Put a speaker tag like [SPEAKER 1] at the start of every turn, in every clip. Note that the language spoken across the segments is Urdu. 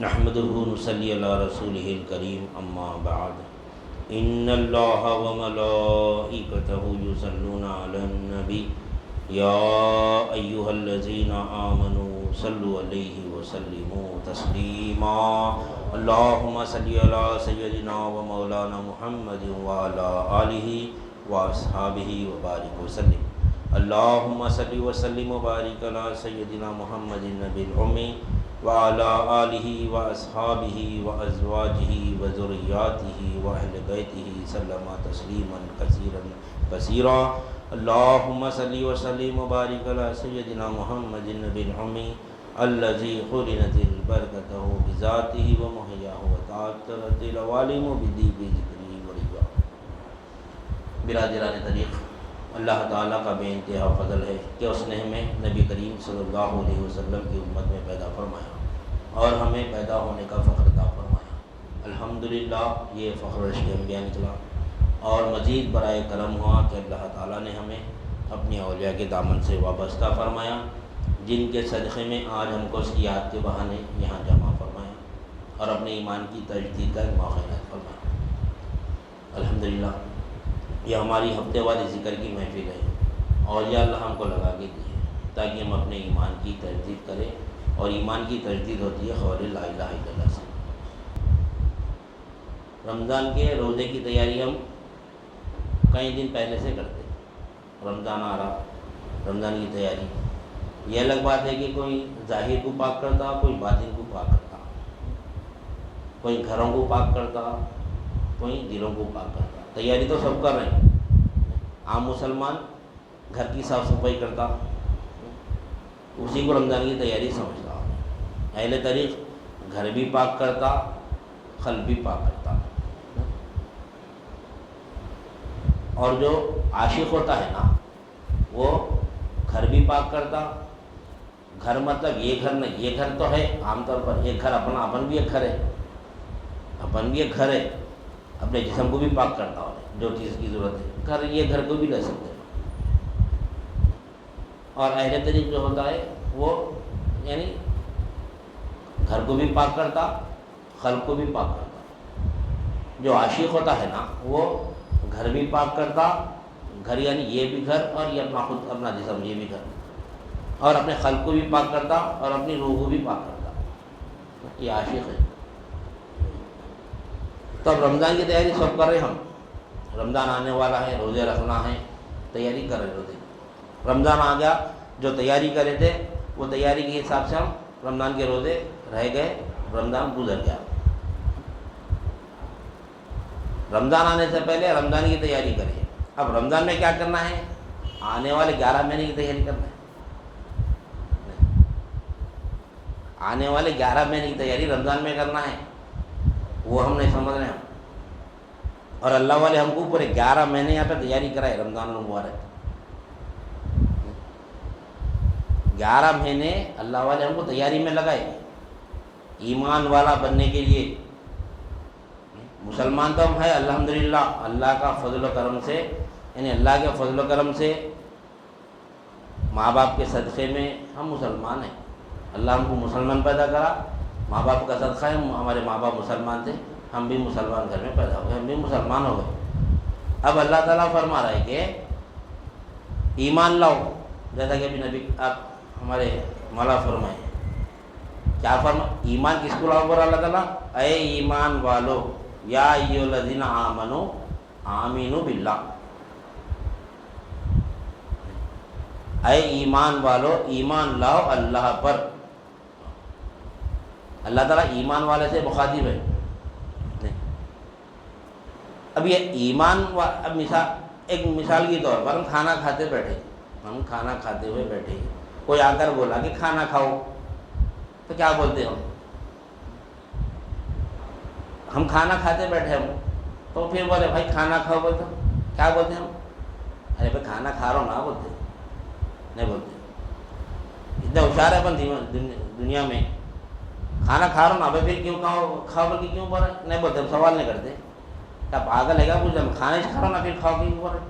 [SPEAKER 1] نحمده نصلی علی رسولہ الکریم اما بعد ان اللہ وملائکتہ یصلون علی النبی یا ایہا الذین آمنوا صلوا علیہ وسلموا تسلیما اللہم صلی علی سیدنا و مولانا محمد وعلی آلہ واصحابہ وبارک وسلم اللہم صلی وسلم وبارک علی سیدنا محمد النبی الامی وعلى آلہ واصحابہ وازواجہ وذریاتہ واہل بیتہ سلم تسلیما کثیرا کثیرا اللہم صلی وسلم وبارک علی سیدنا محمد النبی الامی الذی قرنت البرکتہ بذاتہ ومحیاہ وتعطرت العوالم بذکرہ ورضا۔ برادران طریق، اللہ تعالیٰ کا بے انتہا فضل ہے کہ اس نے ہمیں نبی کریم صلی اللہ علیہ وسلم کی امت میں پیدا فرمایا اور ہمیں پیدا ہونے کا فخر عطا فرمایا۔ الحمدللہ یہ فخر رشک انبیاء نکلا، اور مزید برائے کرم ہوا کہ اللہ تعالیٰ نے ہمیں اپنی اولیاء کے دامن سے وابستہ فرمایا، جن کے صدقے میں آج ہم کو اس کی یاد کے بہانے یہاں جمع فرمایا اور اپنے ایمان کی تجدید کا ایک موقع عنایت فرمایا۔ الحمدللہ یہ ہماری ہفتے والی ذکر کی محفل ہے، اور یا اللہ ہم کو لگا کے دی ہے تاکہ ہم اپنے ایمان کی تجدید کریں، اور ایمان کی تجدید ہوتی ہے قول لا الہ الا اللہ سے۔ رمضان کے روزے کی تیاری ہم کئی دن پہلے سے کرتے ہیں۔ رمضان آ رہا، رمضان کی تیاری، یہ الگ بات ہے کہ کوئی ظاہر کو پاک کرتا، کوئی باطن کو پاک کرتا، کوئی گھروں کو پاک کرتا، کوئی دلوں کو پاک کرتا۔ تیاری تو سب کر رہے ہیں۔ عام مسلمان گھر کی صاف صفائی کرتا، اسی کو رمضان کی تیاری سمجھتا۔ اہل طریق گھر بھی پاک کرتا، قلب بھی پاک کرتا، اور جو عاشق ہوتا ہے نا وہ گھر بھی پاک کرتا۔ گھر مطلب یہ گھر نہیں، یہ گھر تو ہے عام طور پر، یہ گھر اپنا، اپن بھی ایک گھر ہے، اپن بھی ایک گھر ہے، اپنے جسم کو بھی پاک کرتا ہو جو چیز کی ضرورت ہے، گھر یہ گھر کو بھی لے سکتے ہیں۔ اور اہل طریق جو ہوتا ہے وہ یعنی گھر کو بھی پاک کرتا، خلق کو بھی پاک کرتا۔ جو عاشق ہوتا ہے نا وہ گھر بھی پاک کرتا، گھر یعنی یہ بھی گھر، اور یہ اپنا خود اپنا جسم یہ بھی گھر، اور اپنے خلق کو بھی پاک کرتا اور اپنی روح کو بھی پاک کرتا۔ یہ عاشق ہے۔ تو اب رمضان کی تیاری سب کر رہے ہم، رمضان آنے والا ہے، روزے رکھنا ہے، تیاری کر رہے روزے۔ رمضان آ گیا، جو تیاری کرے تھے وہ تیاری کے حساب سے ہم رمضان کے روزے رہ گئے، رمضان گزر گیا۔ رمضان آنے سے پہلے رمضان کی تیاری کریں۔ اب رمضان میں کیا کرنا ہے؟ آنے والے 11 مہینے کی تیاری کرنا ہے۔ آنے والے 11 مہینے کی تیاری رمضان میں کرنا ہے، وہ ہم نہیں سمجھ رہے ہیں۔ اور اللہ والے ہم کو پورے 11 مہینے یہاں پہ تیاری کرائے رمضان المبارک۔ 11 مہینے اللہ والے ہم کو تیاری میں لگائے ایمان والا بننے کے لیے۔ مسلمان تو ہم ہے الحمدللہ، اللہ کا فضل و کرم سے، یعنی اللہ کے فضل و کرم سے ماں باپ کے صدقے میں ہم مسلمان ہیں۔ اللہ ہم کو مسلمان پیدا کرا، ماں باپ کا صدقہ ہے، ہمارے ماں باپ مسلمان تھے، ہم بھی مسلمان گھر میں پیدا ہوئے، ہم بھی مسلمان ہو گئے۔ اب اللہ تعالیٰ فرما رہا ہے کہ ایمان لاؤ، جیسا کہ ابھی نبی آپ ہمارے مولا فرمائے، کیا فرما؟ ایمان کس کو لاؤ بولا اللہ تعالیٰ؟ اے ایمان والو، یا ایھا الذین آمنوا آمنوا باللہ، اے ایمان والو ایمان لاؤ اللہ پر۔ اللہ تعالیٰ ایمان والے سے مخاطب ہے۔ اب یہ ایمان اب ایک مثال کے طور پر ہم کھانا کھاتے بیٹھے، ہم کھانا کھاتے ہوئے بیٹھے، کوئی آ کر بولا کہ کھانا کھاؤ، تو کیا بولتے ہم کھانا کھاتے بیٹھے ہم، تو پھر بولے بھائی کھانا کھاؤ، بولتے کیا بولتے ہم؟ ارے بھائی کھانا کھا رہا ہوں نا، بولتے نہیں بولتے۔ اتنے ہوشیار ہے اپن دنیا میں، کھانا کھا رہا ہوں نا بھائی، پھر کیوں کھاؤ بول کے کیوں بول رہے؟ نہیں بولتے، ہم سوال نہیں کرتے۔ کیا پاگل ہے کیا؟ پوچھتے ہم کھانا ہی کھا رہا ہوں نا، پھر کھاؤ کیوں بول رہے؟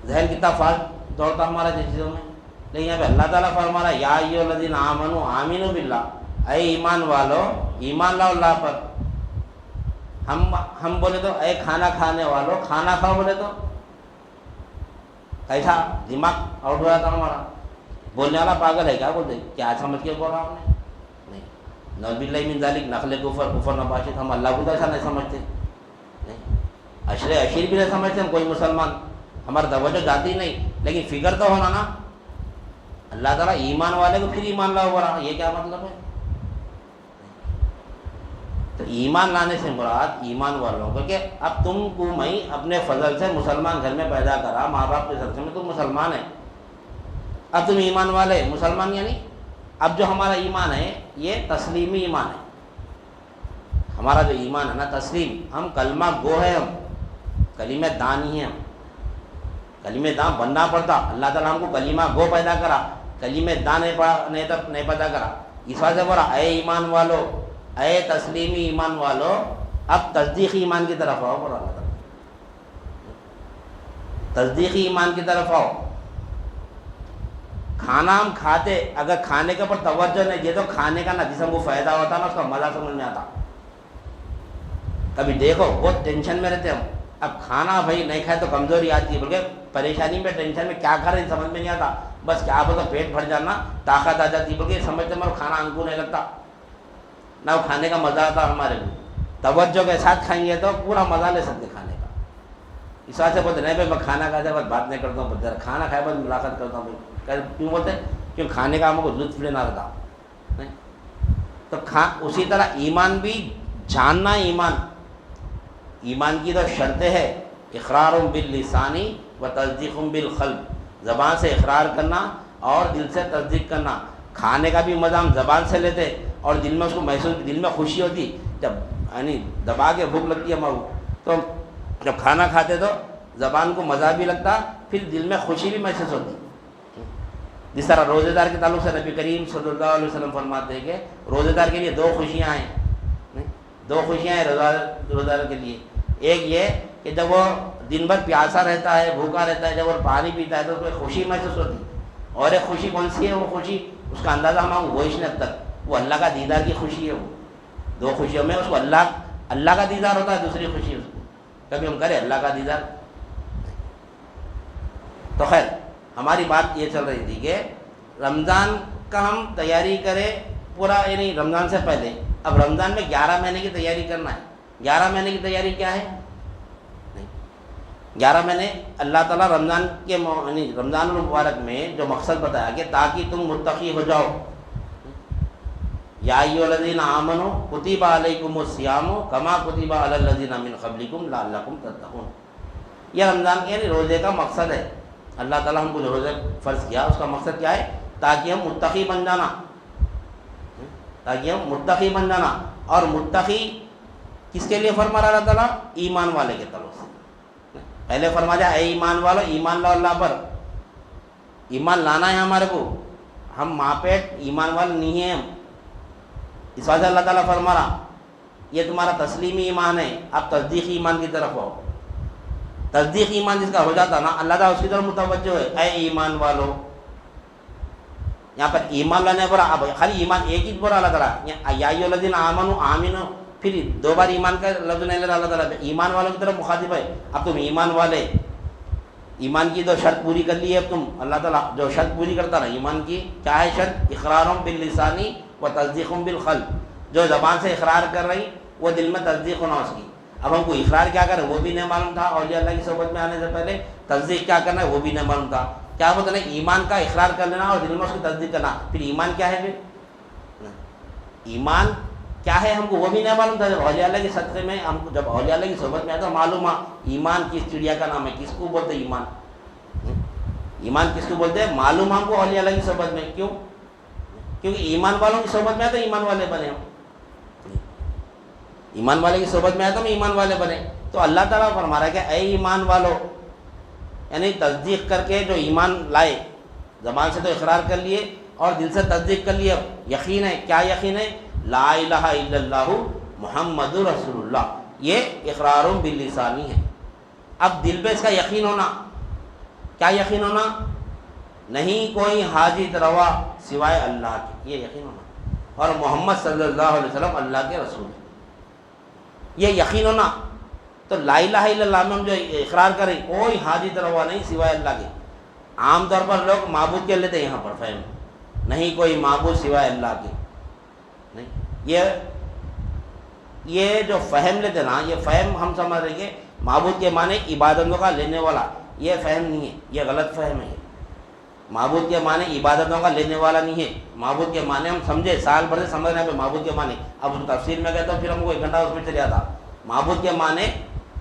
[SPEAKER 1] ذہن کتنا فاسٹ دوڑتا ہمارا جس چیزوں میں۔ لیکن یہاں پہ اللہ تعالیٰ فرما رہا ہے یا ایھا الذین آمنوا آمنوا باللہ، اے ایمان والو ایمان لاؤ اللہ پر. ہم بولے تو اے کھانا کھانے والو کھانا کھاؤ بولے تو کیسا دماغ آؤٹ ہو جاتا ہمارا. بولنے والا پاگل ہے کیا بولتے کیا سمجھ کے بول رہا ہم نے. نہیں نعوذ باللہ من ذالک نقل کفر نباشد. ہم اللہ کو ایسا نہیں سمجھتے. نہیں اشیر بھی نہیں سمجھتے ہم کوئی مسلمان. ہمارا توجہ جاتی نہیں لیکن فکر تو ہونا نا. اللہ تعالیٰ ایمان والے کو پھر ایمان لاؤ بولا یہ کیا مطلب ہے. تو ایمان لانے سے مراد ایمان والوں کو کہ اب تم کو میں اپنے فضل سے مسلمان گھر میں پیدا کرا ماں باپ کے سلسلے میں تم مسلمان ہے. اب تم ایمان والے مسلمان یعنی اب جو ہمارا ایمان ہے یہ تسلیمی ایمان ہے. ہمارا جو ایمان ہے نا تسلیم. ہم کلمہ گو ہے. ہم کلمہ دان ہی ہیں. ہم کلمہ دان بننا پڑتا. اللہ تعالیٰ ہم کو کلمہ گو پیدا کرا کلمہ دان نہیں پیدا کرا. اس وجہ سے بولا اے ایمان والو اے تسلیمی ایمان والو اب تصدیقی ایمان کی طرف آؤ. بولا اللہ تعالیٰ تصدیقی ایمان کی طرف آؤ. کھانا ہم کھاتے اگر کھانے کے اوپر توجہ نہیں دے تو کھانے کا نہ جسم کو فائدہ ہوتا نا اس کا مزہ سمجھ میں آتا. کبھی دیکھو بہت ٹینشن میں رہتے ہم. اب کھانا بھائی نہیں کھائے تو کمزوری آتی ہے بلکہ پریشانی میں ٹینشن میں کیا کھا رہے سمجھ میں نہیں آتا. بس کیا بولتا پیٹ بھر جانا طاقت آ جاتی بلکہ سمجھتے ہمارا کھانا ہم کو نہیں لگتا نہ وہ کھانے کا مزہ آتا ہمارے کو. توجہ کے ساتھ کھائیں گے تو پورا مزہ لے سکتے کھانے کا. اس وجہ سے بولتے نہیں بھائی میں کھانا کھاتے بس بات نہیں کرتا ہوں کھانا کھائے بس ملاقات کرتا ہوں. کیوں بولتے کیوں کھانے کا ہم کو لطف لینا رہتا نہیں. تو اسی طرح ایمان بھی جاننا. ایمان کی تو شرطیں ہے اقرار باللسانی و تصدیق بالقلب. زبان سے اقرار کرنا اور دل سے تصدیق کرنا. کھانے کا بھی مزہ ہم زبان سے لیتے اور دل میں اس کو محسوس دل میں خوشی ہوتی جب یعنی دبا کے بھوک لگتی ہے ہمارے تو جب کھانا کھاتے تو زبان کو مزہ بھی لگتا پھر دل میں خوشی بھی محسوس ہوتی. جس طرح روزے دار کے تعلق سے نبی کریم صلی اللہ علیہ وسلم فرماتے ہیں کہ روزے دار کے لیے دو خوشیاں ہیں. دو خوشیاں ہیں روزے دار کے لیے. ایک یہ کہ جب وہ دن بھر پیاسا رہتا ہے بھوکا رہتا ہے جب وہ پانی پیتا ہے تو اس کو خوشی محسوس ہوتی. اور ایک خوشی کون سی ہے وہ خوشی اس کا اندازہ ہم وہ اس نے اب تک وہ اللہ کا دیدار کی خوشی ہے. وہ دو خوشیوں میں اس کو اللہ کا دیدار ہوتا ہے. دوسری خوشی اس کو کبھی ہم کریں اللہ کا دیدار. تو خیر ہماری بات یہ چل رہی تھی کہ رمضان کا ہم تیاری کریں پورا یعنی رمضان سے پہلے. اب رمضان میں 11 مہینے کی تیاری کرنا ہے. 11 مہینے کی تیاری کیا ہے؟ 11 مہینے اللہ تعالیٰ رمضان کے یعنی رمضان المبارک میں جو مقصد بتایا کہ تاکہ تم متقی ہو جاؤ. یا ایھا الذین آمنوا کتب علیکم الصیام کما کتب علی الذین من قبلکم لعلکم تتقون. یہ رمضان کے یعنی روزے کا مقصد ہے. اللہ تعالیٰ ہم کو جو روزے فرض کیا اس کا مقصد کیا ہے؟ تاکہ ہم متقی بن جانا. تاکہ ہم متقی بن جانا. اور متقی کس کے لیے فرما رہا اللہ تعالیٰ؟ ایمان والے کے تعلق سے. پہلے فرما دیا اے ایمان والو ایمان لاؤ اللہ پر. ایمان لانا ہے ہمارے کو. ہم ماں پیٹ ایمان والے نہیں ہیں ہم. اس وجہ سے اللہ تعالیٰ فرما رہا یہ تمہارا تسلیمی ایمان ہے. اب تصدیقی ایمان کی طرف آؤ. تصدیقی ایمان جس کا ہو جاتا نا اللہ تعالیٰ اس کی طرف متوجہ ہے. اے ایمان والو یہاں پر ایمان لانے پر اب خالی ایمان ایک ہی بولا اللہ تعالیٰ. یا ایھا الذین آمنوا آمنو پھر دو بار ایمان کا لفظ نہیں لے رہا اللہ تعالیٰ. ایمان والوں کی طرف مخاطب ہے. اب تم ایمان والے ایمان کی تو شرط پوری کر لی ہے. اب تم اللہ تعالیٰ جو شرط پوری کرتا نا ایمان کی کیا ہے شرط؟ اقرار باللسانی و تصدیق بالقلب. جو زبان سے اقرار کر رہی وہ دل میں تصدیق ہونا اس کی. اب ہم کو اقرار کیا کریں وہ بھی نہیں معلوم تھا. اولیاء اللہ کی صحبت میں آنے سے پہلے تصدیق کیا کرنا ہے وہ بھی نہیں معلوم تھا. کیا بولتے ہیں ایمان کا اقرار کر لینا اور دل میں اس کی تصدیق کرنا. پھر ایمان کیا ہے؟ پھر ایمان کیا ہے ہم کو وہ بھی نہیں معلوم تھا. جب اولیاء اللہ کے صدقے میں ہم جب اولیاء اللہ کی صحبت میں آیا تو معلوم ہے ایمان کس چڑیا کا نام ہے. کس کو بولتے ہیں ایمان؟ ایمان کس کو بولتے ہیں؟ معلوم ہم کو اولیاء اللہ کی صحبت میں. کیوں؟ کیونکہ ایمان والوں کی صحبت میں آیا تو ایمان والے بنے ہم. ایمان والے کی صحبت میں آیا تو ہم ایمان والے بنے. تو اللہ تعالیٰ فرما رہا ہے کہ اے ایمان والو یعنی تصدیق کر کے جو ایمان لائے زبان سے تو اقرار کر لیے اور دل سے تصدیق کر لیے. یقین ہے. کیا یقین ہے؟ لا الہ الا اللہ محمد رسول اللہ. یہ اقرار باللسانی ہے. اب دل پہ اس کا یقین ہونا. کیا یقین ہونا؟ نہیں کوئی حاجت روا سوائے اللہ کے. یہ یقین ہونا. اور محمد صلی اللہ علیہ وسلم اللہ کے رسول ہیں، یہ یقین ہونا. تو لا الہ الا اللہ میں ہم جو اقرار کریں کوئی حاجت روا نہیں سوائے اللہ کے. عام طور پر لوگ معبود کے لیتے ہیں یہاں پر فہم نہیں کوئی معبود سوائے اللہ کے نہیں. یہ جو فہم لیتے نا یہ فہم ہم سمجھ رہے کہ معبود کے معنی عبادتوں کا لینے والا، یہ فہم نہیں ہے، یہ غلط فہم ہے. معبود کے معنی عبادتوں کا لینے والا نہیں ہے. معبود کے معنی ہم سمجھے سال بھر سے سمجھ رہے ہیں معبود کے معنی، اب اس تفصیل میں گئے تو پھر ہم کو 1 گھنٹہ اس میں چل جاتا. معبود کے معنی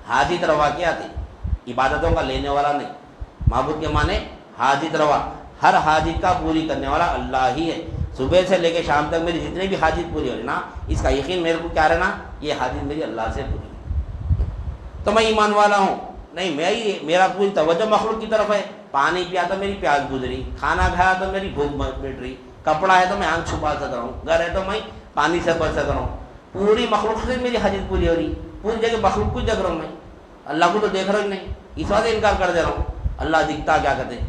[SPEAKER 1] حاجت روا کے آتے، عبادتوں کا لینے والا نہیں. معبود کے معنی حاجت روا، ہر حاجت کا پوری کرنے والا اللہ ہی ہے. صبح سے لے کے شام تک میری جتنی بھی حاجت پوری ہو رہی نا، اس کا یقین میرے کو کیا رہنا یہ حاجت میری اللہ سے پوری. تو میں ایمان والا ہوں نہیں، میرا پوری توجہ مخلوق کی طرف ہے. پانی پیا تو میری پیاس گزری، کھانا کھایا تو میری بھوک مٹ رہی، کپڑا ہے تو میں آنکھ چھپا سک رہا ہوں، گھر ہے تو میں پانی سے بچ سک رہا ہوں. پوری مخلوق سے میری حاجت پوری ہو رہی، پوری جگہ مخلوق کو جگ رہا ہوں میں. اللہ کو تو دیکھ رہا ہی نہیں، اس وجہ سے انکار کر دے رہا ہوں. اللہ دکھتا کیا کہتے؟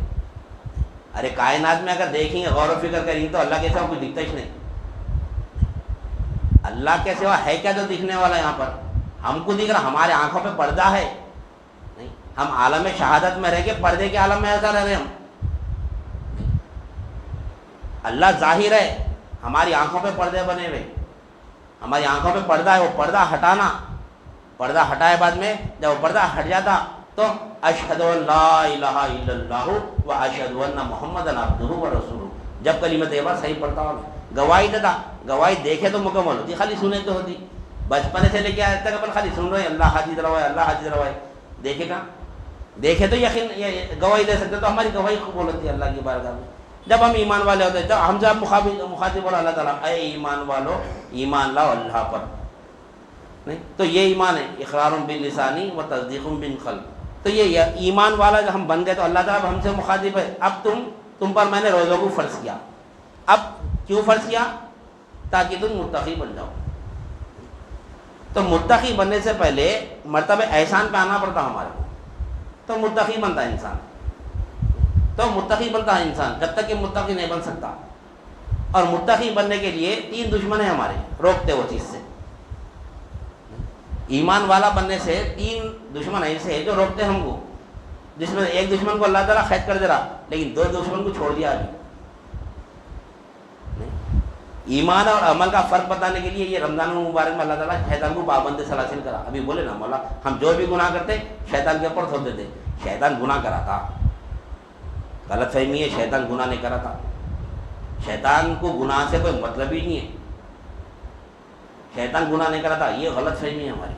[SPEAKER 1] ارے کائنات میں اگر دیکھیں گے غور و فکر کریں گے تو اللہ کے سوا کچھ دکھتا ہی نہیں. اللہ کے سوا ہے کیا جو دکھنے والا یہاں پر؟ ہم کو دکھ رہا، ہمارے آنکھوں پہ پردہ ہے نہیں. ہم عالم شہادت میں رہ کے پردے کے عالم میں ایسا رہ رہے ہم. اللہ ظاہر ہے، ہماری آنکھوں پہ پردے بنے ہوئے، ہماری آنکھوں پہ پردہ ہے. وہ پردہ ہٹانا، پردہ ہٹائے بعد میں جب وہ پردہ ہٹ جاتا تو اشہد ان لا الہ الا اللہ و اشہد ان محمد عبدہ و رسولہ، جب کلمہ طیبہ صحیح پڑھتا ہوں گواہی دیتا. گواہی دیکھے تو مکمل ہوتی، خالی سنے تو ہوتی. بچپن سے لے کے آج تک اپن خالی سن رہے ہیں اللہ حاجت روائے اللہ حاجت روائے. دیکھے گا دیکھے تو یقین گواہی دے سکتے، تو ہماری گواہی قبول ہوتی ہے اللہ کی بارگاہ میں. جب ہم ایمان والے ہوتے ہیں، جب ہم سے مخاطب ہو اللہ تعالیٰ اے ایمان والو ایمان لاؤ اللہ پر نہیں. تو یہ ایمان ہے، اقرار باللسانی و تصدیق بالقلب. تو یہ ایمان والا جب ہم بن گئے تو اللہ تعالیٰ ہم سے مخاطب ہے. اب تم پر میں نے روزوں کو فرض کیا. اب کیوں فرض کیا؟ تاکہ تم متقی بن جاؤ. تو متقی بننے سے پہلے مرتبہ احسان پہ آنا پڑتا ہمارے کو، تو متقی بنتا ہے انسان. تو متقی بنتا ہے انسان جب تک کہ متقی نہیں بن سکتا. اور متقی بننے کے لیے 3 دشمن ہیں ہمارے، روکتے وہ چیز سے. ایمان والا بننے سے 3 دشمن ایسے جو روکتے ہم کو، جس میں ایک دشمن کو اللہ تعالیٰ قید کر دے رہا، لیکن 2 دشمن کو چھوڑ دیا ابھی. ایمان اور عمل کا فرق بتانے کے لیے یہ رمضان مبارک میں اللہ تعالیٰ شیطان کو پابند سلاسل کرا. ابھی بولے نا مولا ہم جو بھی گناہ کرتے شیطان کے اوپر تھوڑ دیتے. شیطان گناہ کرا تھا، غلط فہمی ہے، شیطان گناہ نہیں کرا تھا. شیطان کو گناہ سے کوئی مطلب ہی نہیں ہے. شیطان گناہ نہیں کرا تھا، یہ غلط فہمی ہے ہماری.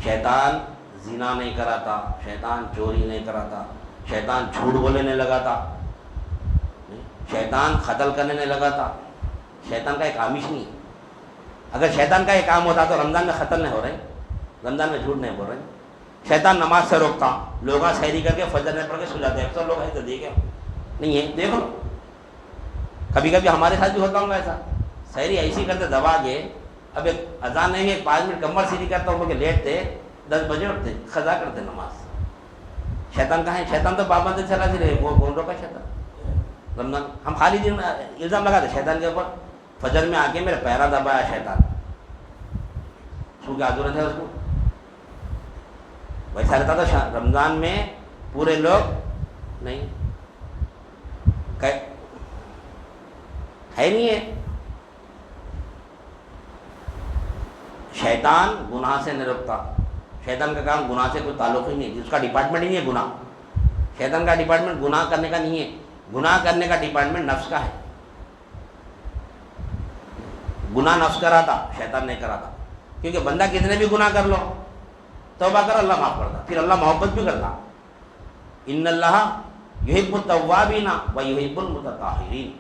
[SPEAKER 1] شیطان زنا نہیں کرا تھا، شیطان چوری نہیں کرا تھا، شیطان جھوٹ بولنے لگا تھا، شیطان قتل کرنے نہیں لگا تھا. شیطان کا ایک کام ہی نہیں ہے. اگر شیطان کا ایک کام ہوتا تو رمضان میں قتل نہیں ہو رہے، رمضان میں جھوٹ نہیں بول رہے. شیطان نماز سے روکتا، لوگ سحری کر کے فجر میں پڑھ کے سو جاتے ہیں. اکثر لوگ ایسے دیکھے نہیں ہے، دیکھو کبھی کبھی ہمارے ساتھ بھی ہوتا ہوں ایسا. سحری ایسی کرتے دبا کے، اب ایک اذان نہیں ہے 5 منٹ کمر سیدھی کرتا ہوں کہ لیٹتے 10 بجے اٹھتے قضا کرتے نماز. شیطان کہاں ہے؟ شیطان تو پابند چلا سی رہے، وہ کون روکا شیطان؟ رمضان ہم خالی دن الزام لگاتے شیطان کے اوپر. فجر میں آ کے میرے پیرا دبایا شیطان، سو کے آدھو رہتے اس کو. ویسا رہتا تھا رمضان میں پورے لوگ نہیں ہے نہیں ہے. شیطان گناہ سے نہیں روکتا. شیطان کا کام گناہ سے کوئی تعلق ہی نہیں، اس کا ڈپارٹمنٹ ہی نہیں ہے گناہ. شیطان کا ڈپارٹمنٹ گناہ کرنے کا نہیں ہے. گناہ کرنے کا ڈپارٹمنٹ نفس کا ہے. گناہ نفس کرا تھا، شیطان نہیں کرا تھا. کیونکہ بندہ کتنے بھی گناہ کر لو توبہ کر اللہ معاف کرتا، پھر اللہ محبت بھی کرتا. ان اللہ یحب التوابین و یحب المتطہرین.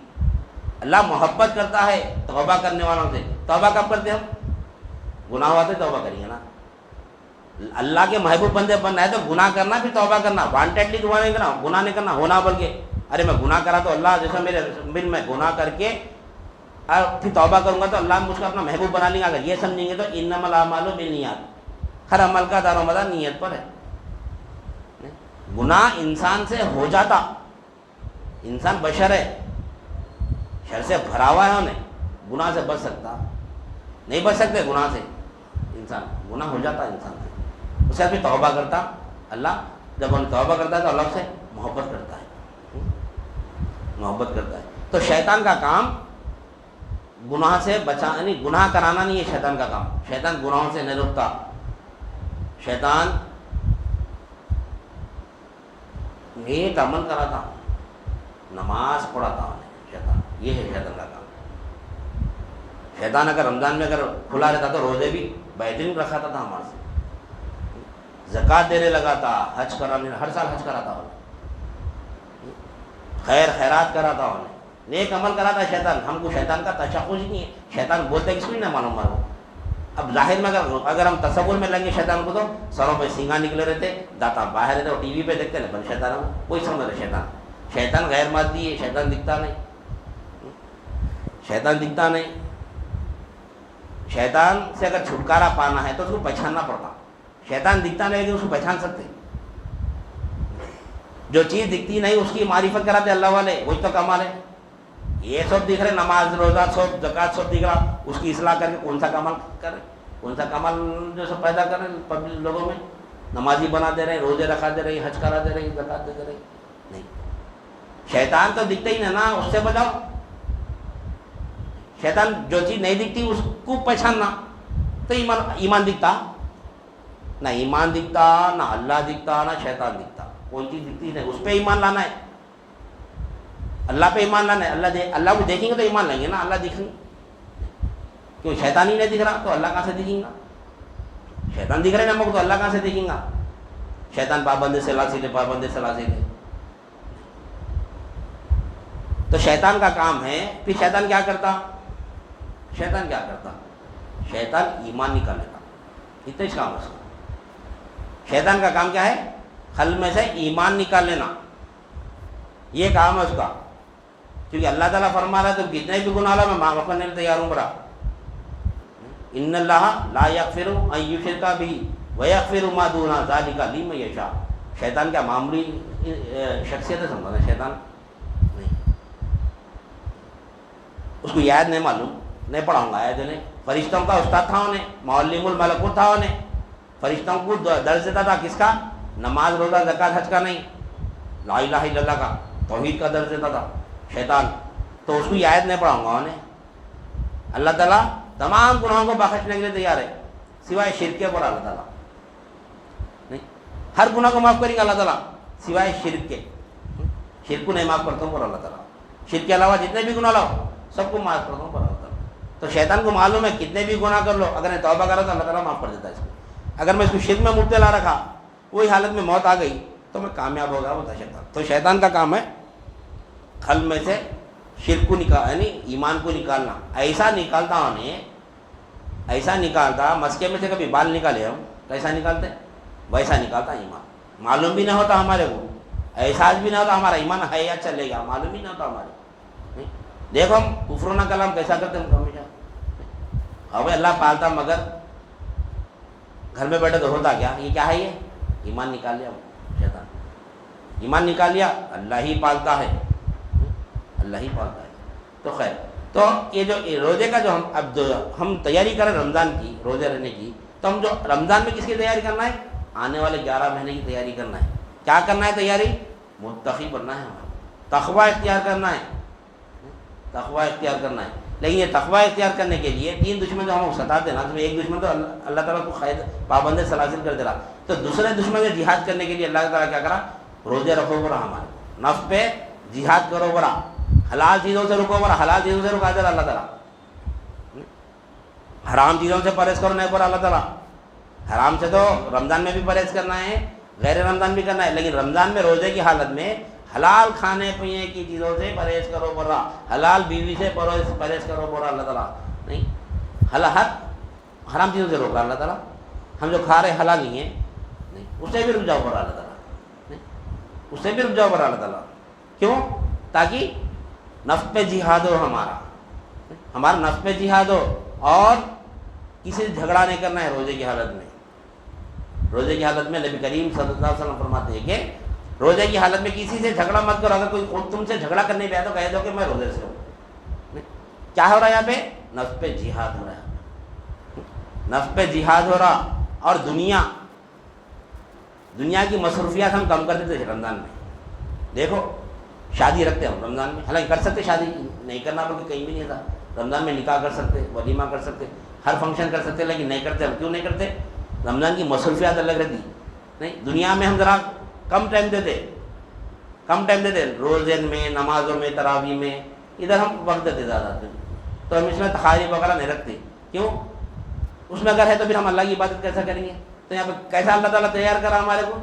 [SPEAKER 1] اللہ محبت کرتا ہے توبہ کرنے والوں سے. توبہ کب کرتے ہم؟ گناہ ہوا تو توبہ کریں گے نا. اللہ کے محبوب بندے بننا ہے تو گناہ کرنا پھر توبہ کرنا. وانٹیڈلی دعا نہیں کرنا، گناہ نہیں کرنا ہونا بلکہ ارے میں گناہ کرا تو اللہ جیسا میرے بل میں گناہ کر کے اور پھر توبہ کروں گا تو اللہ مجھ کو اپنا محبوب بنا لیں گا. اگر یہ سمجھیں گے تو انما الاعمال بالنیات، ہر عمل کا دار و مدار نیت پر ہے. گناہ انسان سے ہو جاتا، انسان بشر ہے، شر سے بھرا ہوا ہے انہیں، گناہ سے بچ سکتا نہیں، بچ سکتے گناہ سے، انسان گناہ ہو جاتا انسان سے، اس سے آدمی توبہ کرتا، اللہ جب ہم توبہ کرتا ہے تو اللہ سے محبت کرتا ہے، محبت کرتا ہے۔ تو شیطان کا کام گناہ سے بچا، یعنی گناہ کرانا نہیں ہے شیطان کا کام، شیطان گناہوں سے نہیں روکتا، شیطان نیک عمل کراتا، نماز پڑھاتا انہیں شیطان، یہ ہے شیطان کا کام۔ شیطان اگر رمضان میں اگر کھلا رہتا تو روزے بھی بہترین رکھاتا تھا ہمارے سے، زکوٰۃ دینے لگا تھا، حج کرانے، ہر سال حج کراتا انہیں، خیر خیرات کراتا انہیں، نیک عمل کراتا شیطان۔ ہم کو شیطان کا تشخص ہی نہیں ہے، شیطان بولتے کس کو نہیں معلوم ہمارا۔ اب ظاہر میں اگر ہم تصور میں لیں گے شیطان کو تو سروں پہ سینگا نکلے رہتے، داتا باہر رہتے، اور ٹی وی پہ دیکھتے نا، پر شیطان ہم کوئی سمجھ رہے شیطان، شیطان غیر مادی ہے، شیطان دکھتا نہیں، شیطان دکھتا نہیں۔ شیطان سے اگر چھٹکارا پانا ہے تو اس کو پہچاننا پڑتا، شیطان دکھتا نہیں لیکن اس کو پہچان سکتے، جو چیز دکھتی نہیں اس کی معرفت کراتے اللہ والے، وہی تو کمال ہے۔ یہ سب دکھ رہے، نماز روزہ سب زکوٰۃ سب دکھ رہا، اس کی اصلاح کر کے کون سا کمال کرے، کون سا کمال جو سب پیدا کر رہے پبلک لوگوں میں، نمازی بنا دے رہے، روزے رکھا دے رہے، حج کرا دے رہے، زکوٰۃ دے رہے، نہیں۔ شیطان تو دکھتا ہی نا، اس سے بچاؤ۔ شیطان جو چیز نہیں دکھتی اس کو پہچاننا تو ایمان دکھتا نہ، ایمان دکھتا نہ، اللہ دکھتا نہ شیطان دکھتا، کون چیز دکھتی نہیں، اس پہ ایمان لانا ہے، اللہ پہ ایمان لانا ہے۔ اللہ کو دیکھیں گے تو ایمان لیں گے نا، اللہ دکھیں گے، کیوں شیطان ہی نہیں دکھ رہا تو اللہ کہاں سے دکھیں گا؟ شیطان دکھ رہے نمک تو اللہ کہاں سے دکھیں گا؟ شیطان پابند سلاسل ہے، پابند سلاسل ہے۔ تو شیطان کا کام ہے، پھر شیطان کیا کرتا؟ شیطان کیا کرتا؟ شیطان ایمان نکال لیتا، اتنا ہی کام ہے اس کا۔ شیطان کا کام کیا ہے؟ قلب میں سے ایمان نکال لینا، یہ کام ہے اس کا، کیونکہ اللہ تعالیٰ فرما رہا ہے تو کتنے بھی گناہ میں معاف کرنے کے لیے تیار ہوں برا۔ ان اللہ لا یغفر ان یشرک بہ ویغفر ما دون ذلک لمن یشاء۔ شیطان کیا معمولی شخصیت ہے سمجھنا؟ شیطان نہیں، اس کو یاد نہیں معلوم، نہیں پڑھاؤں گا آیت نہیں۔ فرشتوں کا استاد تھا انہیں، معلم الملکوت تھا انہیں، فرشتوں کو درس دیتا تھا، کس کا؟ نماز روزہ زکوٰۃ حج کا نہیں، لا الہ الا اللہ کا، توحید کا درس دیتا تھا شیطان، تو اس کو یہ آیت نہیں پڑھاؤں گا انہیں۔ اللہ تعالیٰ تمام گناہوں کو بخشنے کے لیے تیار ہے سوائے شرک کے، پر اللہ تعالیٰ نہیں، ہر گناہ کو معاف کریں گے اللہ تعالیٰ سوائے شرک کے، شرک کو نہیں معاف کرتا ہوں پر اللہ تعالیٰ، شرک کے علاوہ جتنے بھی گناہ لاؤ سب کو معاف کرتا ہوں پر اللہ تعالیٰ۔ تو شیطان کو معلوم ہے کتنے بھی گناہ کر لو، اگر میں توبہ کرا تو اللہ تعالیٰ معاف کر دیتا ہے اس کو۔ اگر میں اس کو شرک میں مبتلا رکھا، وہی حالت میں موت آ گئی تو میں کامیاب ہوگا بتا شیطان۔ تو شیطان کا کام ہے قلب میں سے شرک کو نکال، یعنی ایمان کو نکالنا، ایسا نکالتا انہیں، ایسا نکالتا، مسکے میں سے کبھی بال نکالے ہم کیسا نکالتے ویسا نکالتا ایمان، معلوم بھی نہ ہوتا ہمارے کو، احساس بھی نہ ہوتا ہمارا ایمان ہے یا چلے گا، معلوم ہی نہ ہوتا ہمارے۔ دیکھو ہم کفرانہ کلام کیسا کرتے ہیں ہمیشہ، اب اللہ پالتا مگر گھر میں بیٹھے تو ہوتا کیا؟ یہ کیا ہے؟ یہ ایمان نکال لیا شیطان، ایمان نکال لیا، اللہ ہی پالتا ہے، اللہ ہی پالتا ہے۔ تو خیر، تو یہ جو روزے کا جو ہم تیاری کریں رمضان کی، روزے رہنے کی، تو ہم جو رمضان میں کس کی تیاری کرنا ہے؟ آنے والے 11 مہینے کی تیاری کرنا ہے۔ کیا کرنا ہے تیاری؟ متقی بننا ہے ہمیں، تقوی اختیار کرنا ہے، تقوی اختیار کرنا ہے۔ لیکن یہ تقوی اختیار کرنے کے لیے 3 دشمن جو ہم ستاتے نا، تو ایک دشمن تو اللہ تعالیٰ کو قید پابند سلاسل کر دے رہا، تو دوسرے دشمن سے جہاد کرنے کے لیے اللہ تعالیٰ کیا کرا؟ روزے رکھو برا، ہمارے نفس پہ جہاد کرو برا، حلال چیزوں سے رکو برا، حلال چیزوں سے رکا دے رہا اللہ تعالیٰ، حرام چیزوں سے پرہیز کرو نہیں برا اللہ تعالیٰ۔ حرام سے تو رمضان میں بھی پرہیز کرنا ہے، غیر رمضان بھی کرنا ہے، لیکن رمضان میں روزے کی حالت میں حلال کھانے پینے کی چیزوں سے پرہیز کرو برا، حلال بیوی سے پرہیز کرو برا اللہ تعالیٰ، نہیں حرام چیزوں سے روکا اللہ تعالیٰ، ہم جو کھا رہے حلال نہیں ہیں، نہیں اس سے بھی رک جاؤ برا اللہ تعالیٰ، نہیں اس سے بھی رک جاؤ برا اللہ تعالیٰ، کیوں؟ تاکہ نفس پہ جہاد ہو، ہمارا نفس پہ جہاد ہو، اور کسی سے جھگڑا نہیں کرنا ہے روزے کی حالت میں۔ روزے کی حالت میں نبی کریم صلی اللہ علیہ وسلم فرماتے ہیں کہ روزے کی حالت میں کسی سے جھگڑا مت کرو، اگر کوئی تم سے جھگڑا کرنے پہ آیا تو کہہ دو کہ میں روزے سے ہوں۔ کیا ہو رہا ہے یہاں پہ؟ نفس پہ جہاد ہو رہا ہے، نفس پہ جہاد ہو رہا. اور دنیا کی مصروفیات ہم کم کر دیتے تھے رمضان میں. دیکھو شادی رکھتے ہم رمضان میں، حالانکہ کر سکتے شادی، نہیں کرنا بلکہ کہیں بھی نہیں تھا. رمضان میں نکاح کر سکتے، ولیمہ کر سکتے، ہر فنکشن کر سکتے، لیکن نہیں کرتے. ہم کیوں نہیں کرتے؟ رمضان کی مصروفیات الگ رہتی. نہیں، دنیا میں ہم ذرا کم ٹائم دیتے، روزے میں، نمازوں میں، تراویح میں، ادھر ہم وقت دیتے زیادہ. تو ہم اس میں تخاریف وغیرہ نہیں رکھتے. کیوں؟ اس میں اگر ہے تو پھر ہم اللہ کی عبادت کیسا کریں گے؟ تو یہاں پہ کیسا اللہ تعالیٰ تیار کرا ہمارے کو؟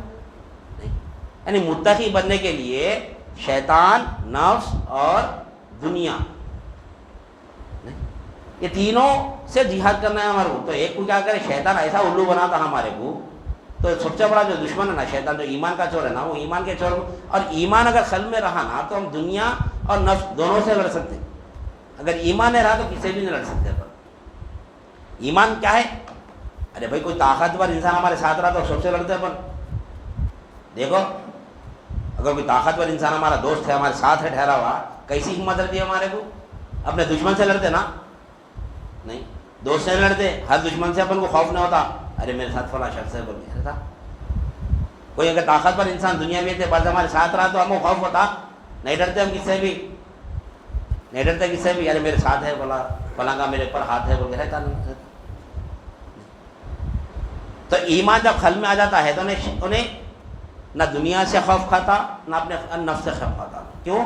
[SPEAKER 1] یعنی متقی بننے کے لیے شیطان، نفس اور دنیا، یہ تینوں سے جہاد کرنا ہے ہمارے کو. تو ایک کو کیا کرے، شیطان ایسا الو بناتا ہمارے کو. تو سب سے بڑا جو دشمن ہے نا شیطان، جو ایمان کا چور ہے نا، وہ ایمان کے چور. اور ایمان اگر قلب میں رہا نا تو ہم دنیا اور نفس دونوں سے لڑ سکتے. اگر ایمان نہیں رہا تو کسی بھی نہیں لڑ سکتے. ایمان کیا ہے؟ ارے بھائی کوئی طاقتور انسان ہمارے ساتھ رہا تو سب سے لڑتے اپن. دیکھو اگر کوئی طاقتور انسان ہمارا دوست ہے، ہمارے ساتھ ہے ٹھہرا ہوا، کیسی ہمت رہتی ہے ہمارے کو؟ اپنے دشمن سے لڑتے نا؟ نہیں، دوست سے لڑتے. ہر دشمن سے اپن کو خوف نہیں ہوتا، ارے میرے ساتھ فلاں شخص ہے بول کے تھا. کوئی اگر طاقتور انسان دنیا میں تھے بس ہمارے ساتھ رہا تو ہم کو خوف ہوتا. نہیں ڈرتے ہم کس سے بھی، نہیں ڈرتے کس سے بھی. ارے میرے ساتھ ہے فلاں کا میرے اوپر ہاتھ ہے بول کے رہتا نہیں. تو ایمان جب قلب میں آ جاتا ہے تو انہیں نہ دنیا سے خوف کھاتا، نہ اپنے نفس سے خوف کھاتا. کیوں؟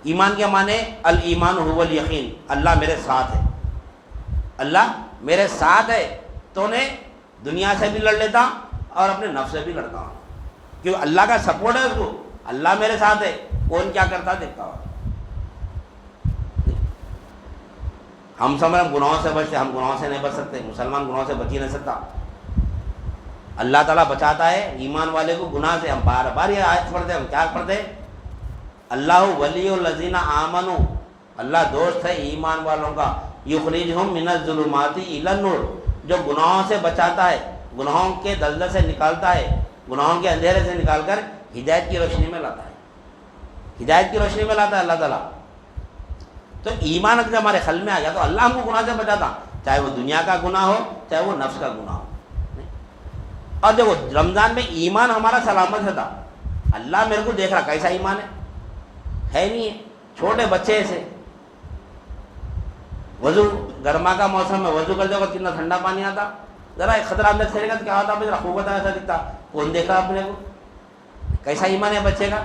[SPEAKER 1] ایمان کے معنی الایمان هو الیقین، اللہ میرے ساتھ ہے، اللہ میرے ساتھ ہے. تو انہیں دنیا سے بھی لڑ لیتا اور اپنے نفس سے بھی لڑتا ہوں. کیوں؟ اللہ کا سپورٹ ہے اس کو، اللہ میرے ساتھ ہے، کون کیا کرتا دیکھتا ہوں. ہم سمجھ گناہوں سے بچتے، ہم گناہوں سے نہیں بچ سکتے. مسلمان گناہوں سے بچ ہی نہیں سکتا. اللہ تعالیٰ بچاتا ہے ایمان والے کو گناہ سے. ہم بار بار یہ آیت پڑھتے، ہم کیا پڑھتے؟ اللہ ولی الذین آمنوا، اللہ دوست ہے ایمان والوں کا. یخرجہم من الظلمات الی النور، جو گناہوں سے بچاتا ہے، گناہوں کے دلدل سے نکالتا ہے، گناہوں کے اندھیرے سے نکال کر ہدایت کی روشنی میں لاتا ہے. ہدایت کی روشنی میں لاتا ہے اللہ تعالیٰ. تو ایمان اگر ہمارے قلب میں آ گیا تو اللہ ہم کو گناہ سے بچاتا، چاہے وہ دنیا کا گناہ ہو، چاہے وہ نفس کا گناہ ہو. اور دیکھو رمضان میں ایمان ہمارا سلامت ہے تھا. اللہ میرے کو دیکھ رہا کیسا ایمان ہے نہیں ہے. چھوٹے بچے سے وضو، گرما کا موسم میں وضو کرتے وقت کتنا ٹھنڈا پانی آتا، ذرا ایک خطرہ اندر سے گا تو کیا ہوتا؟ ذرا خوبت ایسا دکھتا. کون دیکھ رہا اپنے کو؟ کیسا ایمان ہے بچے کا؟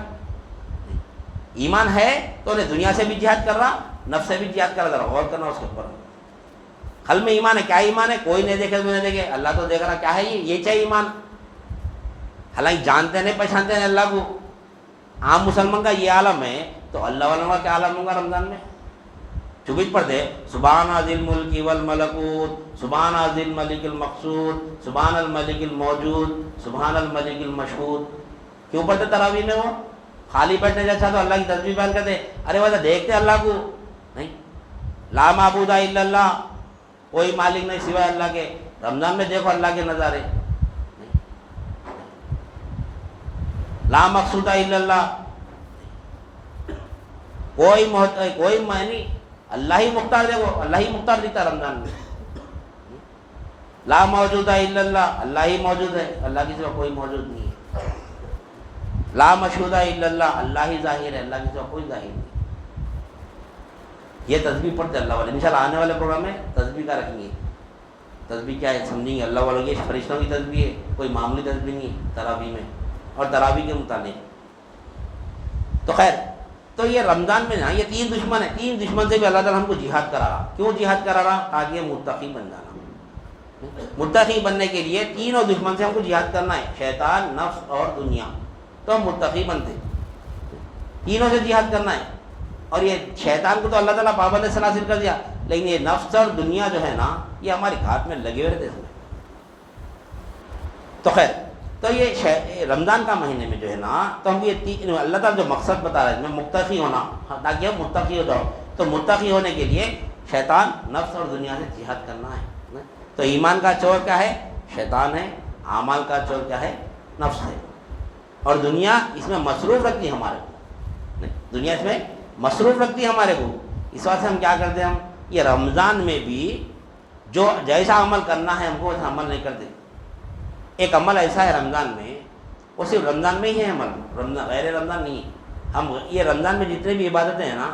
[SPEAKER 1] ایمان ہے تو انہیں دنیا سے بھی جہاد کر رہا، نفس سے بھی جہاد کر رہا. ذرا غور کرنا اس کے اوپر. قلب میں ایمان ہے. کیا ایمان ہے؟ کوئی نہیں دیکھے تو نہیں دیکھے، اللہ تو دیکھ رہا. کیا ہے یہ چاہیے ایمان. حالانکہ جانتے نہیں پہچانتے ہیں اللہ کو. عام مسلمان کا یہ عالم ہے تو اللہ والوں کا کیا عالم ہوگا رمضان میں؟ چوبیس پڑھتے سبحان ذی الملک والملکوت، سبحان ذی الملک المقصود، سبحان الملک الموجود، سبحان الملک المشہود. کیوں پڑھتے تراویح میں؟ وہ خالی بیٹھنے جیسا تو اللہ کی تسبیح بیان کرتے. ارے ویسا دیکھتے اللہ کو نہیں. لا معبود الا اللہ، کوئی مالک نہیں سوائے اللہ کے. رمضان میں دیکھو اللہ کے نظارے. لا مقصود الا اللہ، کوئی معنی، اللہ ہی مختار. دیکھو اللہ ہی مختار دکھتا رمضان میں. لا موجود الا اللہ، اللہ ہی موجود ہے، اللہ کی سوا کوئی موجود نہیں ہے. لا مشہود الا اللہ، اللہ ہی ظاہر ہے، اللہ کی سوا کوئی ظاہر نہیں. یہ تسبیح پڑھتے اللہ والے. انشاءاللہ آنے والے پروگرام میں تسبیح کا رکھیں گے. تسبیح کیا ہے سمجھیں گے. اللہ والوں کی فرشتوں کی تسبیح ہے، کوئی معمولی تسبیح نہیں ہے تراویح میں اور تراویح کے متعلق. تو خیر، تو یہ رمضان میں نا یہ تین دشمن ہیں. تین دشمن سے بھی اللہ تعالیٰ ہم کو جہاد کرا رہا. کیوں جہاد کرا رہا؟ تاکہ متقی بن جانا. متقی بننے کے لیے تینوں دشمن سے ہم کو جہاد کرنا ہے، شیطان، نفس اور دنیا. تو ہم متقی بنتے، تینوں سے جہاد کرنا ہے. اور یہ شیطان کو تو اللہ تعالیٰ پابند سلاسل کر دیا، لیکن یہ نفس اور دنیا جو ہے نا یہ ہمارے ہاتھ میں لگے ہوئے رہتے ہیں. تو خیر، تو یہ رمضان کا مہینے میں جو ہے نا تو ہم یہ اللہ تعالیٰ جو مقصد بتا رہا ہے اس میں متقی ہونا، تاکہ ہم متقی ہو جاؤ. تو متقی ہونے کے لیے شیطان، نفس اور دنیا سے جہاد کرنا ہے. تو ایمان کا چور کیا ہے؟ شیطان ہے. اعمال کا چور کیا ہے؟ نفس ہے. اور دنیا اس میں مصروف رکھتی ہے ہمارے کو. دنیا اس میں مصروف رکھتی ہے ہمارے کو. اس واسطے ہم کیا کرتے ہیں؟ ہم یہ رمضان میں بھی جو جیسا عمل کرنا ہے ہم کو ویسا عمل نہیں کرتے. ایک عمل ایسا ہے رمضان میں، وہ صرف رمضان میں ہی ہے عمل، رمضان غیر رمضان نہیں ہے. ہم یہ رمضان میں جتنے بھی عبادتیں ہیں نا،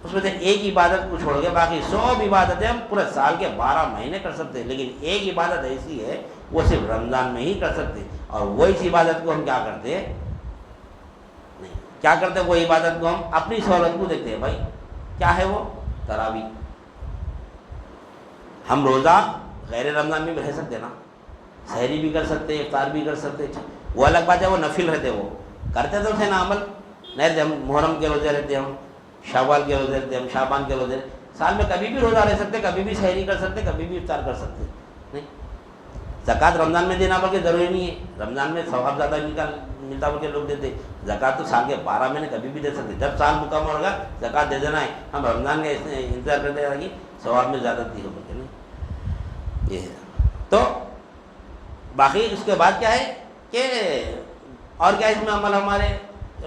[SPEAKER 1] اس میں سے ایک عبادت کو چھوڑ کے باقی 100 عبادتیں ہم پورے سال کے 12 مہینے کر سکتے ہیں، لیکن ایک عبادت ایسی ہے وہ صرف رمضان میں ہی کر سکتے. اور وہ اس عبادت کو ہم کیا کرتے ہیں؟ نہیں کیا کرتے ہیں؟ وہ عبادت کو ہم اپنی سہولت کو دیکھتے ہیں. بھائی کیا ہے وہ؟ تراویح. ہم روزہ غیر رمضان میں بھی رہ سکتے نا، سحری بھی کر سکتے، افطار بھی کر سکتے. وہ الگ بات ہے، وہ نفل رہتے، وہ کرتے تو تھے نا عمل. نہیں ہم محرم کے روزے رہتے، ہم شوال کے روزے رہتے، ہم شعبان کے روزے رہتے. سال میں کبھی بھی روزہ رہ سکتے، کبھی بھی سحری کر سکتے، کبھی بھی افطار کر سکتے. نہیں زکوٰۃ رمضان میں دینا بلکہ ضروری نہیں ہے، رمضان میں ثواب زیادہ ملتا بلکہ لوگ دیتے. زکوٰۃ تو سال کے 12 مہینے کبھی بھی دے سکتے، جب سال مکمل ہوگا زکوٰۃ دے دینا ہے. ہم رمضان کا انتظار کرتے ہیں کہ ثواب میں زیادہ دی ہو بلکہ نہیں. یہ ہے. تو باقی اس کے بعد کیا ہے کہ اور کیا اس میں عمل ہمارے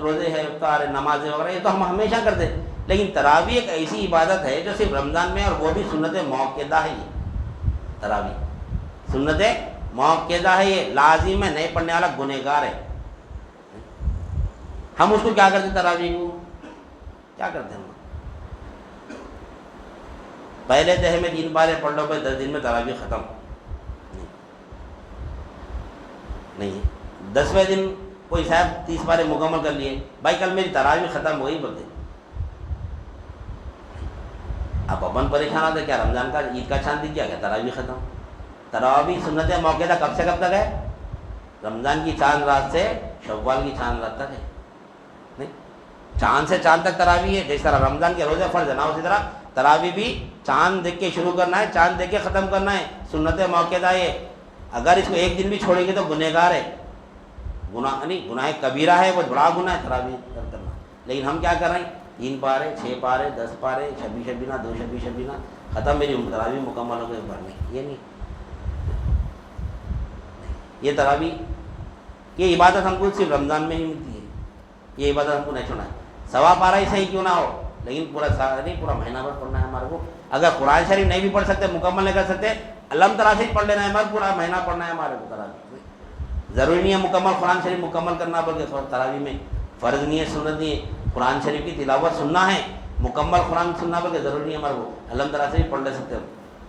[SPEAKER 1] روزے ہے، افطار ہے، نمازیں وغیرہ، یہ تو ہم ہمیشہ کرتے ہیں. لیکن تراویح ایک ایسی عبادت ہے جو صرف رمضان میں، اور وہ بھی سنت موقدہ ہے. یہ تراویح سنت موقدہ ہے، یہ لازم ہے، نہیں پڑھنے والا گنہگار ہے. ہم اس کو کیا کرتے ہیں؟ تراویح کو کیا کرتے ہیں ہم؟ پہلے دہے میں 3 بارے پڑھ لو، 10 دن میں تراویح ختم. نہیں 10ویں دن کوئی صاحب 30 بارے مکمل کر لیے، بھائی کل میری تراویح ختم ہو گئی بولتے. اب اپن پریشان ہوتے، کیا رمضان کا عید کا چاند دکھ گیا کیا تراویح ختم؟ تراویح سنت موقع کب سے کب تک ہے؟ رمضان کی چاند رات سے شوال کی چاند رات تک ہے. نہیں چاند سے چاند تک تراویح ہے. جس طرح رمضان کے روزے فرض ہے نا، اسی طرح تراویح بھی چاند دیکھ کے شروع کرنا ہے، چاند دیکھ کے ختم کرنا ہے. سنت موقع ہے. اگر اس کو ایک دن بھی چھوڑیں گے تو گنہگار ہے، گناہ نہیں، گناہ کبیرہ ہے، وہ بڑا گناہ ہے تراویح کرنا. لیکن ہم کیا کر رہے ہیں؟ 3 پارے، 6 پارے، 10 پارے، شبی شبینہ، 2 شبی شبینہ، ختم میری تراویح مکمل ہو گئی پڑھنے. یہ نہیں، یہ تراویح یہ عبادت ہم کو صرف رمضان میں ہی ملتی ہے. یہ عبادت ہم کو نہیں چھوڑنا ہے. 1.25 پارہ ہی صحیح کیوں نہ ہو، لیکن پورا سال نہیں، پورا مہینہ بھر پڑھنا ہے ہمارے کو. اگر قرآن شریف نہیں بھی پڑھ سکتے، مکمل نہیں کر سکتے، علم تراویح پڑھ لینا ہے ہمارا، پورا مہینہ پڑھنا ہے ہمارے کو تراویح. ضروری نہیں ہے مکمل قرآن شریف مکمل کرنا، بلکہ تراویح میں فرض نہیں ہے، سنت نہیں ہے. قرآن شریف کی تلاوت سننا ہے، مکمل قرآن سننا بلکہ ضروری نہیں ہے ہمارے کو. علم تراویح سے بھی پڑھ لے سکتے، ہم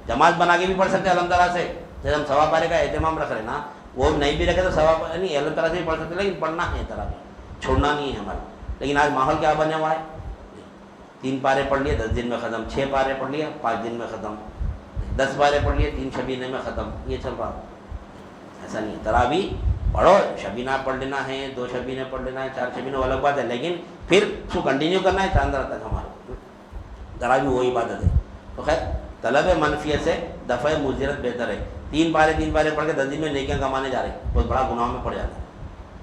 [SPEAKER 1] جماعت بنا کے بھی پڑھ سکتے ہیں علم تراویح سے. جیسے ہم 1.25 پارے کا اہتمام رکھ رہے ہیں نا، وہ نہیں بھی رکھے تو 1.25 نہیں علم تراویح سے بھی پڑھ سکتے، لیکن پڑھنا ہے تراویح، چھوڑنا نہیں ہے ہمارا. لیکن آج ماحول کیا بنے ہوا ہے؟ 3 پارے پڑھ لیے 10 دن میں ختم، 6 پارے پڑھ لیے 5 دن میں ختم، 10 پارے پڑھ لیے 3 شبینے میں ختم. یہ چل رہا. ایسا نہیں ہے. تراویح پڑھو، شبینہ پڑھ لینا ہے، 2 شبینے پڑھ لینا ہے، 4 شبینے الگ بات ہے، لیکن پھر اس کو کنٹینیو کرنا ہے چاند رات تک. ہمارا تراویح وہی عبادت ہے. تو خیر طلب منفیت سے دفع مضرت بہتر ہے. 3 پارے پڑھ کے 10 دن میں نیکیاں کمانے جا رہے ہیں، بہت بڑا گناہ میں پڑ جاتا ہے.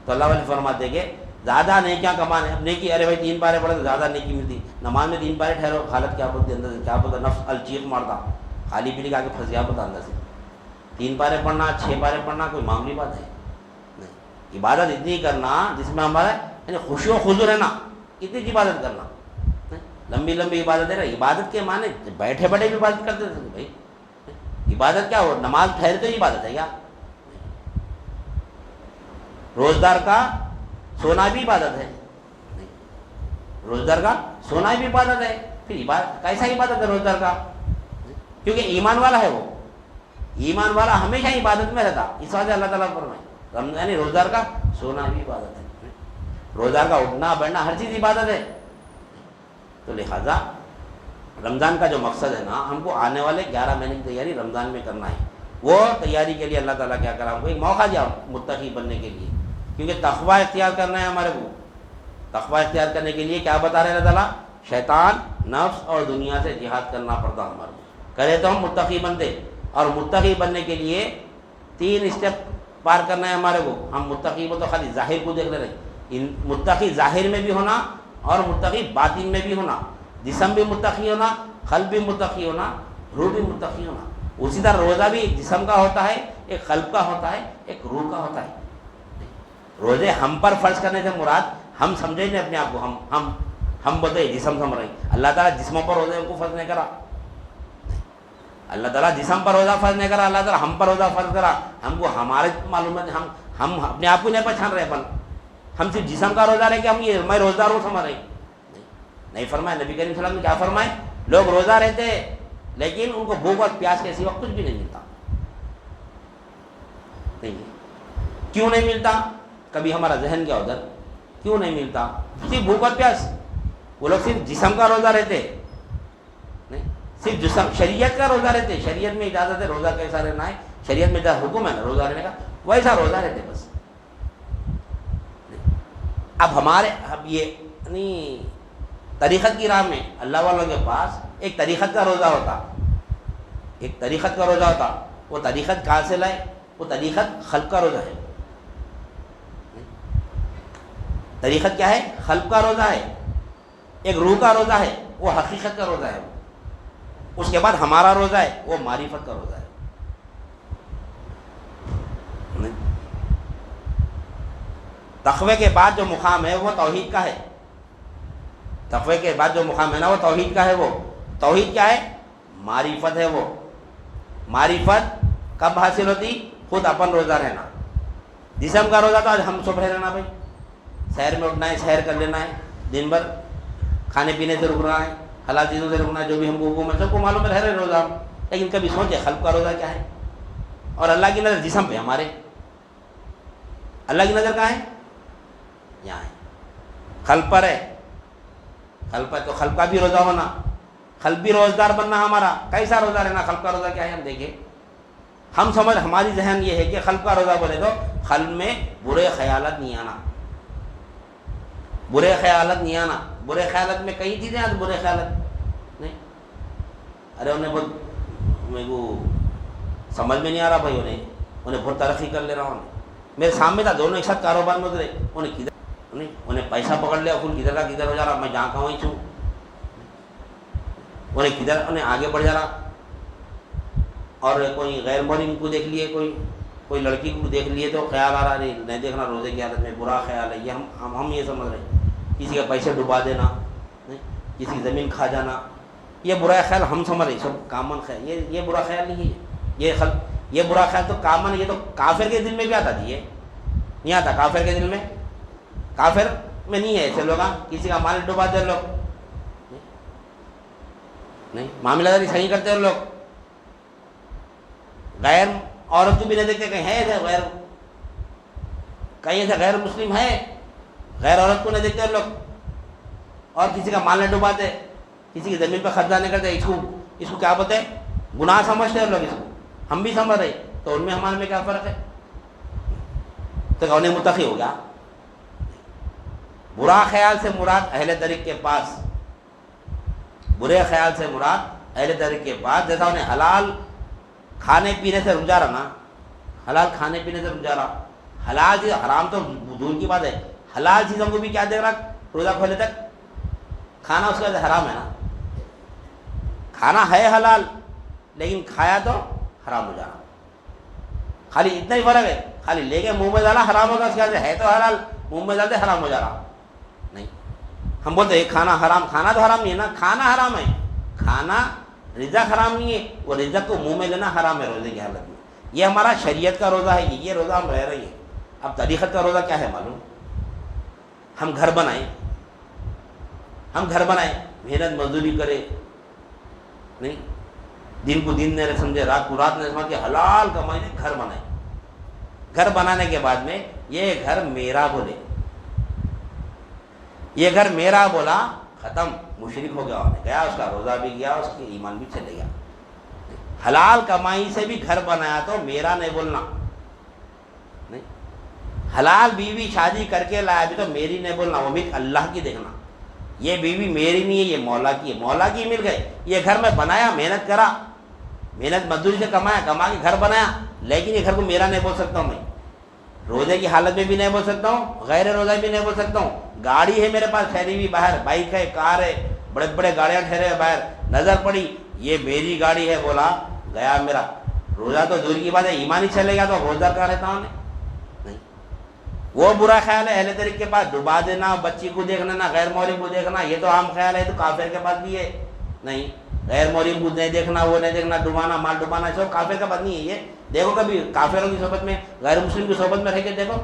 [SPEAKER 1] تو اللہ والے فرماتے ہیں کہ زیادہ نیکیاں کمانے، نیکی ارے بھائی 3 پارے پڑھے تو زیادہ نیکی ملتی. نماز میں 3 پارے ٹھہرو، حالت کیا بولتی اندر سے، کیا بولتا نفس الچیخ مارتا، خالی پیلی کا کے پھنس گیا پتا اندر سے. 3 پارے پڑھنا، 6 پارے پڑھنا کوئی معمولی بات ہے نہیں. عبادت اتنی کرنا جس میں ہمارا یعنی خوشی و خضوع رہنا، اتنی عبادت کرنا. لمبی لمبی عبادت ہے نا. عبادت کے معنی بیٹھے بیٹھے بھی عبادت کرتے تھے بھائی. عبادت کیا ہو؟ نماز ٹھہرے تو عبادت ہے کیا؟ روزدار کا سونا بھی عبادت ہے. روزدار کا سونا بھی عبادت ہے. پھر عبادت کیسا عبادت ہے روزدار کا؟ کیونکہ ایمان والا ہے. وہ ایمان والا ہمیشہ عبادت میں رہتا. اس وجہ سے اللہ تعالیٰ فرمائے یعنی روزدار کا سونا بھی عبادت ہے، روزدار کا اٹھنا بیٹھنا ہر چیز عبادت ہے. تو لہذا رمضان کا جو مقصد ہے نا، ہم کو آنے والے 11 مہینے کی تیاری رمضان میں کرنا ہے. وہ تیاری کے لیے اللہ تعالیٰ کیا کرا، ہم کو ایک موقع دیا متقی بننے کے لیے. کیونکہ تقویٰ اختیار کرنا ہے ہمارے کو. تقویٰ اختیار کرنے کے لیے کیا بتا رہے اللہ تعالیٰ؟ شیطان، نفس اور دنیا سے جہاد کرنا پڑتا ہمارے کو. کرے تو ہم متقی بنتے. اور متقی بننے کے لیے 3 اسٹیپ پار کرنا ہے ہمارے کو. ہم متقی کو تو خالی ظاہر کو دیکھ رہے ہیں. متقی ظاہر میں بھی ہونا اور متقی باطن میں بھی ہونا. جسم بھی متقی ہونا، قلب بھی متقی ہونا، روح بھی متقی ہونا. اسی طرح روزہ بھی ایک جسم کا ہوتا ہے، ایک قلب کا ہوتا ہے، ایک روح کا ہوتا ہے. روزے ہم پر فرض کرنے سے مراد ہم سمجھے نہیں اپنے آپ کو، ہم بولتے جسم سمجھ رہے ہیں. اللہ تعالیٰ جسموں پر روزے کو فرض نہیں کرا. اللہ تعالیٰ جسم پر روزہ فرض نہیں کرا, اللہ تعالیٰ ہم پر روزہ فرض کرا. ہم کو ہمارے معلوم ہے, ہم اپنے آپ کو نہیں پہچان رہے اپن. ہم صرف جسم کا روزہ رہے کہ ہم یہ میں روزدار ہوں سمجھ رہے نہیں فرمایا. نبی کریم صلی اللہ علیہ وسلم نے کیا فرمائے, لوگ روزہ رہتے ہیں لیکن ان کو بھوک اور پیاس کے سوا کچھ بھی نہیں ملتا. نہیں, کیوں نہیں ملتا؟ کبھی ہمارا ذہن کیا ادھر, کیوں نہیں ملتا؟ صرف بھوک اور پیاس. وہ لوگ صرف جسم کا روزہ رہتے نہیں, صرف جسم شریعت کا روزہ رہتے. شریعت میں اجازت ہے روزہ کیسا رہنا ہے, شریعت میں جیسا حکم ہے نا روزہ رہنے کا, ویسا روزہ رہتے بس. اب ہمارے اب یہ یعنی طریقت کی راہ میں اللہ والوں کے پاس ایک طریقت کا روزہ ہوتا, ایک طریقت کا روزہ ہوتا. وہ طریقت کہاں سے لائے؟ وہ طریقت خلق کا روزہ ہے. طریقت کیا ہے؟ خلق کا روزہ ہے. ایک روح کا روزہ ہے, وہ حقیقت کا روزہ ہے. اس کے بعد ہمارا روزہ ہے, وہ معرفت کا روزہ ہے. تقوی کے بعد جو مقام ہے وہ توحید کا ہے. تقوی کے بعد جو مقام ہے نا وہ توحید کا ہے. وہ توحید کیا ہے؟ معرفت ہے. وہ معرفت کب حاصل ہوتی؟ خود اپن روزہ رہنا. جسم کا روزہ تو آج ہم صبح رہنا بھائی, سحر میں اٹھنا ہے, سحر کر لینا ہے, دن بھر کھانے پینے سے رکنا ہے, حلال چیزوں سے رکنا ہے, جو بھی ہم کو حکم ہے سب کو معلوم ہے, رہ رہے روزہ ہم. لیکن کبھی سوچے خلق کا روزہ کیا ہے؟ اور اللہ کی نظر جسم پہ ہمارے, اللہ کی نظر کہاں ہے؟ یہاں ہے, خلق پر ہے. خلق پر تو خلق کا بھی روزہ ہونا, خلق بھی روزدار بننا ہمارا. کیسا روزہ رہنا؟ خلق کا روزہ کیا ہے ہم دیکھیں. ہم سمجھ, ہماری ذہن یہ ہے کہ خلق کا روزہ بولے تو قلب میں برے خیالات نہیں آنا, برے خیالات نہیں آنا. برے خیالات میں کئی چیزیں آتی, برے خیالات نہیں. ارے انہیں بہت میرے کو سمجھ میں نہیں آ رہا بھائی, انہیں بہت ترقی کر لے رہا ہوں. میرے سامنے تھا, دونوں ایک ساتھ کاروبار میں اترے, انہیں پیسہ پکڑ لیا, پھول کدھر کا کدھر ہو جا رہا, میں جہاں کا وہیں چھوں. انہیں آگے بڑھ جا رہا. اور کوئی غیر محرم کو دیکھ لیے, کوئی لڑکی کو دیکھ لیے تو خیال آ رہا نہیں دیکھنا روزے کی حالت میں, برا خیال ہے. یہ ہم یہ سمجھ رہے ہیں کسی کا پیسے ڈبا دینا, کسی کی زمین کھا جانا, یہ برا خیال ہم سمجھ رہے سب کامن خیال. یہ برا خیال نہیں ہے. یہ برا خیال تو کامن, یہ تو کافر کے دل میں بھی آتا تھی, یہ نہیں آتا کافر کے دل میں. کافر میں نہیں ہے ایسے لوگ, کسی کا مال ڈبا دے لوگ نہیں, معاملہ داری صحیح کرتے ہیں لوگ. غیر عورت کو بھی نہیں دیکھتے, کہیں ہے ایسے غیر, کہیں ایسے غیر مسلم ہے, غیر عورت کو نہیں دیکھتے لوگ. اور کسی کا مال نہیں ڈباتے, کسی کی زمین پہ قبضہ نہیں کرتے. اس کو کیا بولتے ہیں؟ گناہ سمجھتے ہیں لوگ اس کو. ہم بھی سمجھ رہے, تو ان میں ہمارے میں کیا فرق ہے؟ تو کون متقی ہو گیا. برا خیال سے مراد اہل طریق کے پاس, برے خیال سے مراد اہل طریق کے پاس. جیسا انہیں حلال کھانے پینے سے رک جا رہا نا, حلال کھانے پینے سے رک جا رہا. حلال چیز, حرام تو دور کی بات ہے, حلال چیزوں کو بھی کیا دیکھ رہا روزہ کھولے تک. کھانا اس کا حرام ہے نا, کھانا ہے حلال لیکن کھایا تو حرام ہو جا رہا. خالی اتنا ہی فرق ہے, خالی لے کے منہ میں ڈالا حرام ہوگا, اس کے ہے تو حلال, منہ میں ڈالتے حرام ہو جا رہا. نہیں, ہم بولتے ہیں کھانا حرام, کھانا تو حرام نہیں ہے نا, کھانا حرام ہے, کھانا رزق حرام نہیں ہے. وہ رزق کو منہ میں لینا حرام ہے روزے کی حالت میں. یہ ہمارا شریعت کا روزہ ہے, یہ روزہ ہم رہ رہے ہیں. اب طریقت کا روزہ کیا ہے معلوم؟ ہم گھر بنائیں, محنت مزدوری کرے نہیں, دن کو دن نہیں سمجھے, رات کو رات نہیں سمجھے, حلال کمائی نے گھر بنائے. گھر بنانے کے بعد میں یہ گھر میرا بولے, یہ گھر میرا بولا, ختم, مشرک ہو گیا, گیا اس کا روزہ بھی گیا, اس کے ایمان بھی چلے گیا. حلال کمائی سے بھی گھر بنایا تو میرا نہیں بولنا نہیں. حلال بیوی شادی کر کے لایا بھی تو میری نہیں بولنا, وہ بھی اللہ کی دیکھنا. یہ بیوی میری نہیں ہے, یہ مولا کی ہے, مولا کی مل گئے. یہ گھر میں بنایا, محنت کرا, محنت مزدوری سے کمایا, کما کے گھر بنایا, لیکن یہ گھر کو میرا نہیں بول سکتا ہوں. میں روزے کی حالت میں بھی نہیں بول سکتا ہوں, غیر روزہ بھی نہیں بول سکتا ہوں. گاڑی ہے میرے پاس ٹھہری ہوئی باہر, بائک ہے, کار ہے, بڑے بڑے گاڑیاں ٹھہرے ہیں باہر, نظر پڑی یہ میری گاڑی ہے, بولا گیا میرا. روزہ تو دور کی بات ہے, ایمان ہی چلے گا تو روزہ کہاں رہتا ہوں نہیں. وہ برا خیال ہے اہل طریق کے پاس, ڈبا دینا, بچی کو دیکھنا, غیر محرم کو دیکھنا, یہ تو عام خیال ہے, تو کافر کے پاس بھی ہے نہیں. غیر محرم کو نہیں دیکھنا, وہ نہیں دیکھنا, ڈبانا, مال ڈبانا, سب کافر کا بات نہیں ہے. یہ دیکھو کبھی کافروں کی صحبت میں, غیر مسلم کی صحبت میں رہ کے دیکھو,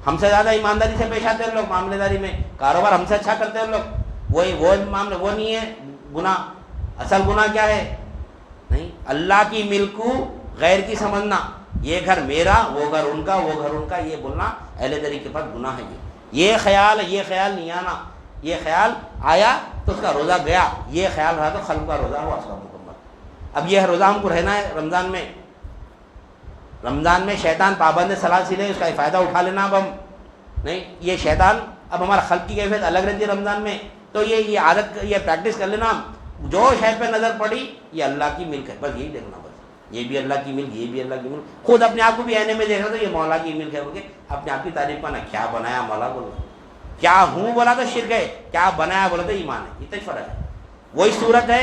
[SPEAKER 1] ہم سے زیادہ ایمانداری سے پیش آتے ہیں لوگ, معاملے داری میں کاروبار ہم سے اچھا کرتے ہیں لوگ. وہی وہ معاملہ وہ نہیں ہے گناہ. اصل گناہ کیا ہے؟ نہیں, اللہ کی ملک کو غیر کی سمجھنا, یہ گھر میرا, وہ گھر ان کا, وہ گھر ان کا, یہ بولنا اہل دری کے پاس گناہ ہے. یہ خیال نہیں آنا. یہ خیال آیا تو اس کا روزہ گیا, یہ خیال رہا تو خلق کا روزہ ہوا اس کا مکمل. اب یہ روزہ ہم کو رہنا ہے رمضان میں. رمضان میں شیطان پابند سلاسل ہے, اس کا فائدہ اٹھا لینا. اب ہم نہیں, یہ شیطان اب ہمارا خلق کی کیفیت الگ رہتی ہے رمضان میں, تو یہ عادت, یہ پریکٹس کر لینا. جو شے پہ نظر پڑی یہ اللہ کی ملک ہے, بس یہی دیکھنا. بس یہ بھی اللہ کی ملک, یہ بھی اللہ کی ملک. خود اپنے آپ کو بھی آئینے میں دیکھ رہا تو یہ مولا کی ملک ہے, بولے اپنے آپ کی تعریف کرنا. کیا بنایا مولا بولو, کیا ہوں بولا تو شرک ہے, کیا بنایا بولا تو ایمان ہے. اتنا فرق ہے. وہی صورت ہے,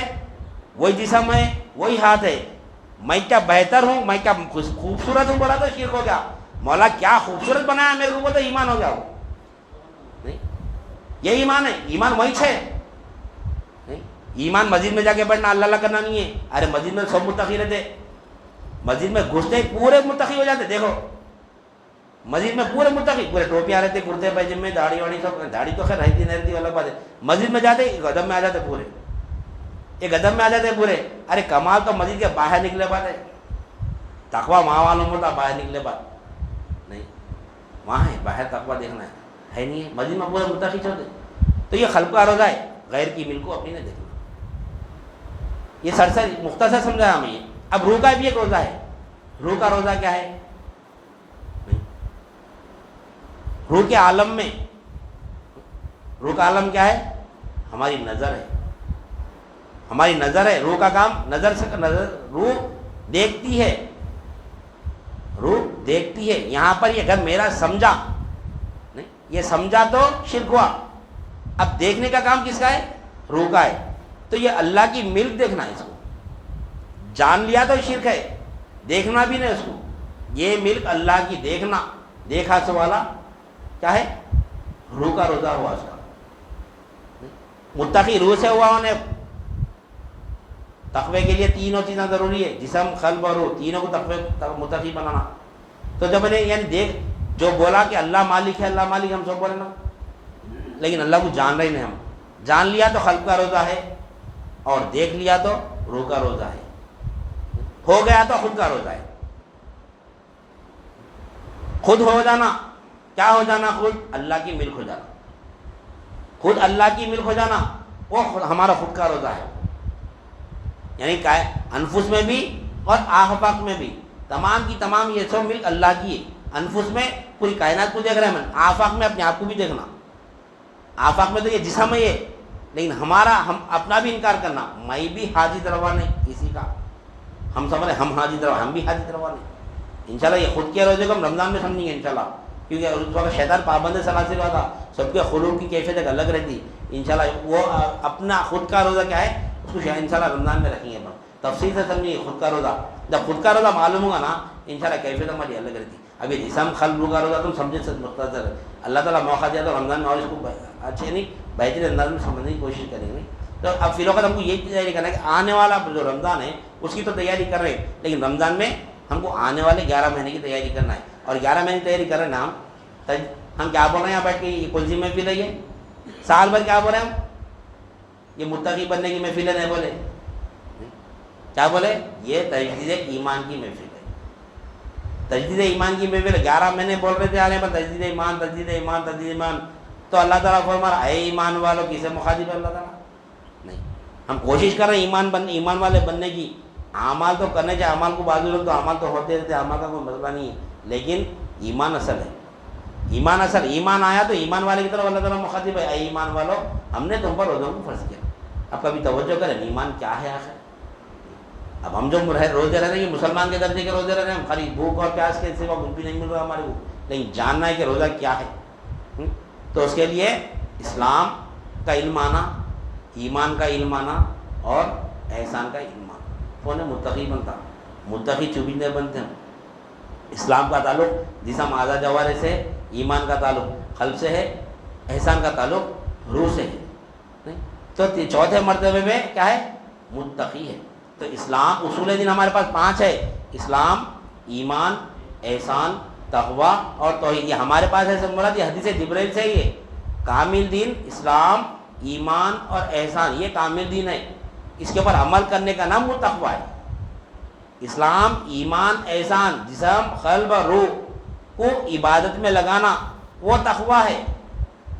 [SPEAKER 1] وہی جسم ہے, وہی ہاتھ ہے. میں کیا بہتر ہوں, میں کیا خوبصورت ہوں بولا تو شرک ہو گیا. مولا کیا خوبصورت بنایا میرے کو بولا تو ایمان ہو گیا. وہ نہیں, یہ ایمان ہے. ایمان وہی ہے. ایمان مسجد میں جا کے پڑھنا, اللہ اللہ کرنا نہیں ہے. ارے مسجد میں سب متقی رہتے, مسجد میں گھستے پورے متقی ہو جاتے. دیکھو مسجد میں پورے متقی, پورے ٹوپیاں رہتے, کرتے پیجامے, داڑھی واڑی سب. داڑھی تو خیر رہتی نہیں رہتی الگ بات ہے. مسجد میں جاتے قدم میں آ جاتے پورے, ایک قدم میں آ جاتے پورے. ارے کمال تو مسجد کے باہر نکلے بات ہے. تقویٰ وہاں معلوم ہوتا, باہر نکلے بات نہیں. وہاں ہے باہر تقویٰ دیکھنا ہے نہیں ہے. مسجد میں پورے متقی ہوتے. تو یہ خلق کا روزہ ہے, غیر کی ملک کو اپنی نے دیکھنا. یہ سرسر مختصر سمجھا ہمیں یہ. اب روح کا بھی ایک روزہ ہے. روح کا روزہ کیا ہے؟ روح کے عالم میں, روح کا عالم کیا ہے؟ ہماری نظر ہے. ہماری نظر ہے. روح کا کام نظر سے, روح دیکھتی ہے, روح دیکھتی ہے. یہاں پر یہ گھر میرا سمجھا نہیں, یہ سمجھا تو شرک ہوا. اب دیکھنے کا کام کس کا ہے؟ روح کا ہے. تو یہ اللہ کی ملک دیکھنا ہے. اس کو جان لیا تو شرک ہے, دیکھنا بھی نہیں اس کو. یہ ملک اللہ کی دیکھنا, دیکھا سو والا کیا ہے؟ روح کا روزہ ہوا اس کا. متقی روح سے ہوا. انہیں تقوی کے لیے تینوں چیزیں ضروری ہے, جسم, قلب اور روح, تینوں کو تقوی متقی بنانا. تو جب نے یعنی دیکھ جو بولا کہ اللہ مالک ہے, اللہ مالک, ہم سب بولے نا, لیکن اللہ کو جان رہے نہیں. ہم جان لیا تو قلب کا روزہ ہے, اور دیکھ لیا تو روح کا روزہ ہے. ہو گیا تو خود کا روزہ ہے. خود ہو جانا, کیا ہو جانا؟ خود اللہ کی ملک ہو جانا. خود اللہ کی ملک ہو جانا وہ ہمارا خود کا روزہ ہے. یعنی انفس میں بھی اور آفاق میں بھی, تمام کی تمام یہ سب ملک اللہ کی ہے. انفس میں پوری کائنات کو دیکھ رہے ہیں, آفاق میں اپنے آپ کو بھی دیکھنا. آفاق میں تو یہ جسم ہے یہ, لیکن ہمارا, ہم اپنا بھی انکار کرنا. میں بھی حاجت روا نہیں کسی کا. ہم سمجھ رہے ہم حاجت روا, ہم بھی حاجت روا نہیں. انشاءاللہ یہ خود کے روزے کو ہم رمضان میں سمجھیں گے انشاءاللہ, کیونکہ اس وقت شیطان پابند سلاسل ہوا تھا. سب کے خلوق کی کیفیت ایک الگ رہتی. انشاءاللہ وہ اپنا خود کا روزہ کیا ہے اس کو انشاءاللہ رمضان میں رکھیں گے. تفصیل سے سمجھیں خود کا روزہ. جب خود کا روزہ معلوم ہوگا نا انشاءاللہ کیفیت ہماری الگ رہتی. ابھی جسم قلب کا روزہ تم سمجھے مختصر ہے. اللہ تعالیٰ موقع دیا تو رمضان میں اور اس کو اچھے نہیں بہترین انداز میں سمجھنے کی کوشش کریں گے. تو اب فی الوقت ہم کو یہ تیاری کرنا ہے کہ آنے والا جو رمضان ہے اس کی تو تیاری کر رہے ہیں, لیکن رمضان میں ہم کو آنے والے 11 مہینے کی تیاری کرنا ہے. اور 11 مہینے کی تیاری کر رہے ہیں نا ہم کیا بول رہے ہیں یہاں بیٹھ کے, یہ کلزی محفل ہے, یہ سال بھر کیا بول رہے ہیں ہم, یہ متقی بننے کی محفل ہے. نہیں بولے, کیا بولے, یہ تجدید ایمان کی محفل ہے. تجدید ایمان کی محفل 11 مہینے بول رہے تھے آنے پر تجدید ایمان, تجدید ایمان, تجدید ایمان. تو اللہ تعالیٰ فرما رہا ہے ایمان والوں کسے مخاطب ہے اللہ تعالیٰ نہیں. ہم کوشش کر رہے ہیں ایمان والے بننے کی. اعمال تو کرنے چاہیے, اعمال کو بازو رکھ دو, اعمال تو ہوتے رہتے, اعمال کا کوئی مسئلہ نہیں ہے, لیکن ایمان اصل ہے. ایمان اصل, ایمان آیا تو ایمان والے کی طرف اللہ تعالیٰ مخاطب ہے. اے ایمان والو ہم نے تم پر روزوں کو فرض کیا. اب کبھی توجہ کریں ایمان کیا ہے آخر. اب ہم جو روزے رہ رہے ہیں مسلمان کے درجے کے روزے رہ رہے ہیں, ہم خالی بھوک اور پیاس کے سوا کچھ بھی نہیں مل رہا ہمارے کو, لیکن جاننا ہے کہ روزہ کیا ہے. تو اس کے لیے اسلام کا علم آنا, ایمان کا علم آنا اور احسان کا علم آنا. کون ہے متقی بنتا, متقی چوبندے بنتے ہیں. اسلام کا تعلق جسم اعضاء جوارح سے, ایمان کا تعلق قلب سے ہے, احسان کا تعلق روح سے ہے. تو چوتھے مرتبے میں کیا ہے متقی ہے. تو اسلام اصول دین ہمارے پاس 5 ہے. اسلام، ایمان، احسان، تقوی اور توحید. یہ ہمارے پاس ہے. سب مراد یہ حدیث جبرائیل سے ہی ہے. کامل دین اسلام، ایمان اور احسان، یہ کامل دین ہے. اس کے اوپر عمل کرنے کا نام وہ تقوی ہے. اسلام، ایمان، احسان، جسم، قلب اور روح کو عبادت میں لگانا وہ تقوی ہے.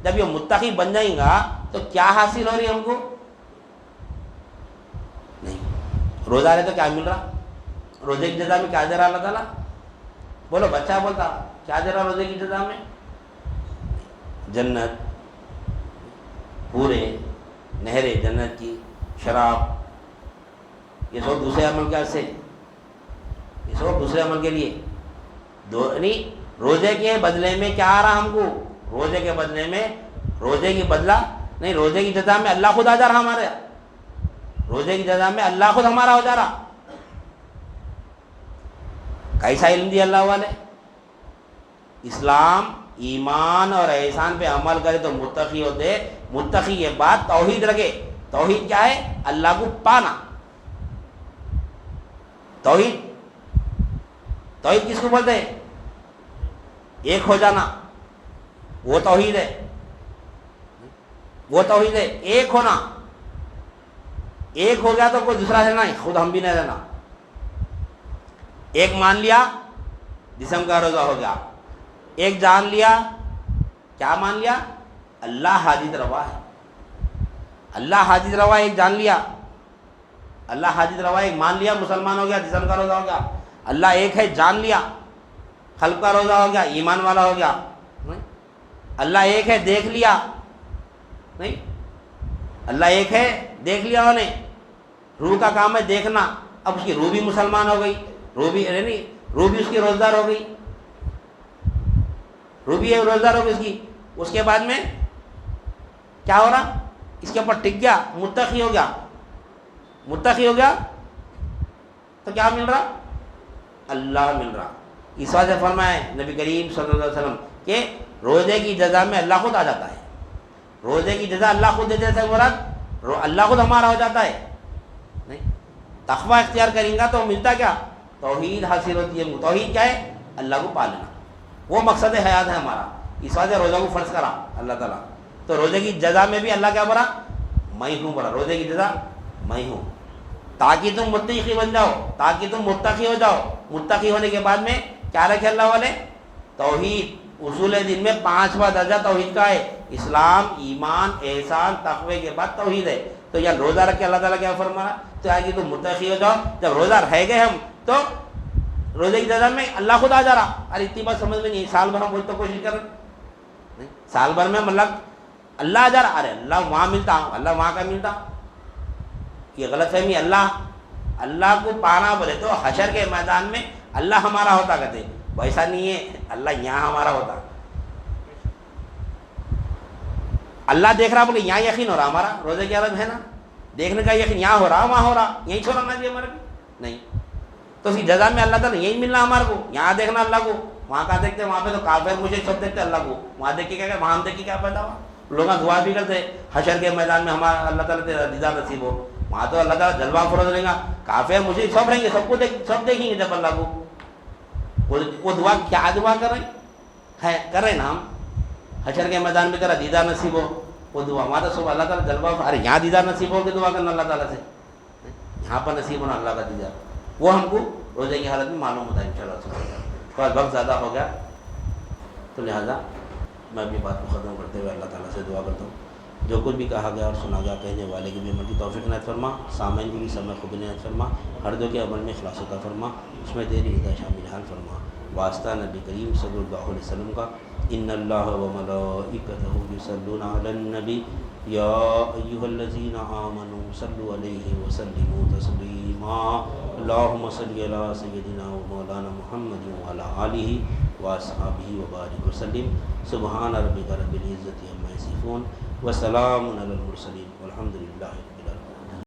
[SPEAKER 1] جب یہ متقی بن جائیں گا تو کیا حاصل ہو رہی ہے ہم کو؟ نہیں. روزہ رہے تو کیا مل رہا؟ روزے کی جزا میں کیا دے رہا اللہ تعالیٰ؟ بولو. بچہ بولتا کیا دے رہا روزے کی جزا میں؟ جنت، پورے نہریں جنت کی، شراب. یہ سب دوسرے عمل کیا سے؟ یہ سب دوسرے عمل کے لیے. نہیں، روزے کے بدلے میں کیا آ رہا ہم کو؟ روزے کے بدلے میں، روزے کی بدلہ نہیں، روزے کی جزا میں اللہ خود آ جا رہا ہمارے. روزے کی جزا میں اللہ خود ہمارا ہو جا رہا. کیسا علم دیا اللہ والے؟ اسلام، ایمان اور احسان پہ عمل کرے تو متقی ہوتے. متقی یہ بات توحید رکھے. توحید کیا ہے؟ اللہ کو پانا. توحید کس کو بولتے ہیں؟ ایک ہو جانا. وہ توحید ہے. وہ توحید ہے، ایک ہونا. ایک ہو گیا تو کوئی دوسرا رہنا، خود ہم بھی نہیں رہنا. ایک مان لیا جسم کا روزہ ہو گیا. ایک جان لیا، کیا مان لیا؟ اللہ حاجت روا ہے. اللہ حاجت روا. ایک جان لیا اللہ حاجت روا. ایک مان لیا مسلمان ہو گیا، جسم کا روزہ ہو گیا. اللہ ایک ہے، جان لیا قلب کا روزہ ہو گیا، ایمان والا ہو گیا. اللہ ایک ہے، دیکھ لیا. نہیں، اللہ ایک ہے، دیکھ لیا انہوں نے. روح کا کام ہے دیکھنا. اب اس کی روح بھی مسلمان ہو گئی. روح بھی اس کی روزدار ہو گئی. روح بھی روزدار ہو گئی اس کی. اس کے بعد میں کیا ہو رہا؟ اس کے اوپر ٹک گیا، متقی ہو گیا. متقی ہو گیا تو کیا مل رہا؟ اللہ مل رہا. اس وجہ سے فرمایا نبی کریم صلی اللہ علیہ وسلم کہ روزے کی جزا میں اللہ خود آ جاتا ہے. روزے کی جزا اللہ خود دیتے سے مراد اللہ خود ہمارا ہو جاتا ہے. نہیں، تقوی اختیار کریں گا تو ملتا کیا؟ توحید حاصل ہوتی ہے. توحید کیا ہے؟ اللہ کو پا لینا. وہ مقصد حیات ہے ہمارا. اس وجہ سے روزہ کو فرض کرا اللہ تعالیٰ. تو روزے کی جزا میں بھی اللہ کیا بولا؟ میں ہوں بولا. روزے کی جزا میں ہوں، تاکہ تم متقی بن جاؤ، تاکہ تم متقی ہو جاؤ. متقی ہونے کے بعد میں کیا رکھے اللہ والے؟ توحید. اصول دین میں 5واں درجہ توحید کا ہے. اسلام، ایمان، احسان، تقوی کے بعد توحید ہے. تو یا روزہ رکھ کے اللہ تعالیٰ کیا فرمایا؟ تو آگے تم متقی ہو جاؤ. جب روزہ رہ گئے ہم تو روزے کی جزا میں اللہ خود آ جا رہا. ارے اتنی بات سمجھ میں نہیں. سال بھر ہم بولتے کوشش کر رہے، سال بھر میں مطلب اللہ آ جا رہا. ارے اللہ وہاں ملتا، اللہ وہاں کا ملتا. یہ غلط فہمی. اللہ کو پانا بولے تو حشر کے میدان میں اللہ ہمارا ہوتا کہتے. ویسا نہیں ہے، اللہ یہاں ہمارا ہوتا. اللہ دیکھ رہا بولے یہاں یقین ہو رہا ہمارا. روزے کی عادت ہے نا، دیکھنے کا یقین. یہاں ہو رہا وہاں ہو رہا، یہیں چھوڑنا چاہیے ہمارے کو. نہیں، تو اس کی جزا میں اللہ تعالیٰ یہی ملنا ہمارے کو. یہاں دیکھنا اللہ کو، وہاں کہاں دیکھتے؟ وہاں پہ تو کافر مجھے سب دیکھتے اللہ کو. وہاں دیکھ کے کیا کہ وہاں ہم دیکھ کے کیا پیدا ہوا؟ لوگ دعا بھی کرتے حشر کے میدان میں ہمارا اللہ تعالیٰ تیرا دیدار نصیب ہو. وہاں تو اللہ تعالیٰ جلوہ فروز رہیں گا. کافر مجھے سب رہیں گے، سب کو سب دیکھیں گے جب اللہ کو. وہ دعا کیا دعا کر رہے ہیں؟ کر رہے ہیں نا ہم. حشر کے میدان میں تیرا دیدار نصیب ہو، وہ دعا. وہاں تو سب اللہ تعالیٰ جلوہ. ارے یہاں دیدار نصیب ہو کے دعا کرنا اللہ تعالیٰ سے. یہاں پر نصیب ہونا اللہ کا دیدار، وہ ہم کو روزے کی حالت میں معلوم ہوتا ہے انشاءاللہ. تھوڑا وقت زیادہ ہو گیا تو لہٰذا میں اپنی بات کو ختم کرتے ہوئے اللہ تعالیٰ سے دعا کرتا ہوں جو کچھ بھی کہا گیا اور سنا گیا کہنے والے کی بھی عمل کی توفیق عنایت فرما. سامعین کی بھی سمع خوبی عنایت فرما. ہر دو کے عمل میں اخلاص عطا فرما. اس میں تیری ہدایت شامل حال فرما. واسطہ نبی کریم صلی اللہ علیہ وسلم کا. ان اللہ و ملائکتہ یصلون علی النبی یا ایھا الذین آمنوا صلوا علیہ وسلموا تسلیما. اللہم صل علی سیدنا و مولانا محمد وعلی آلہ واصحابہ وبارک وسلم. سبحان ربک رب العزۃ عما یصفون وسلام علی المرسلین والحمد للہ رب العالمین.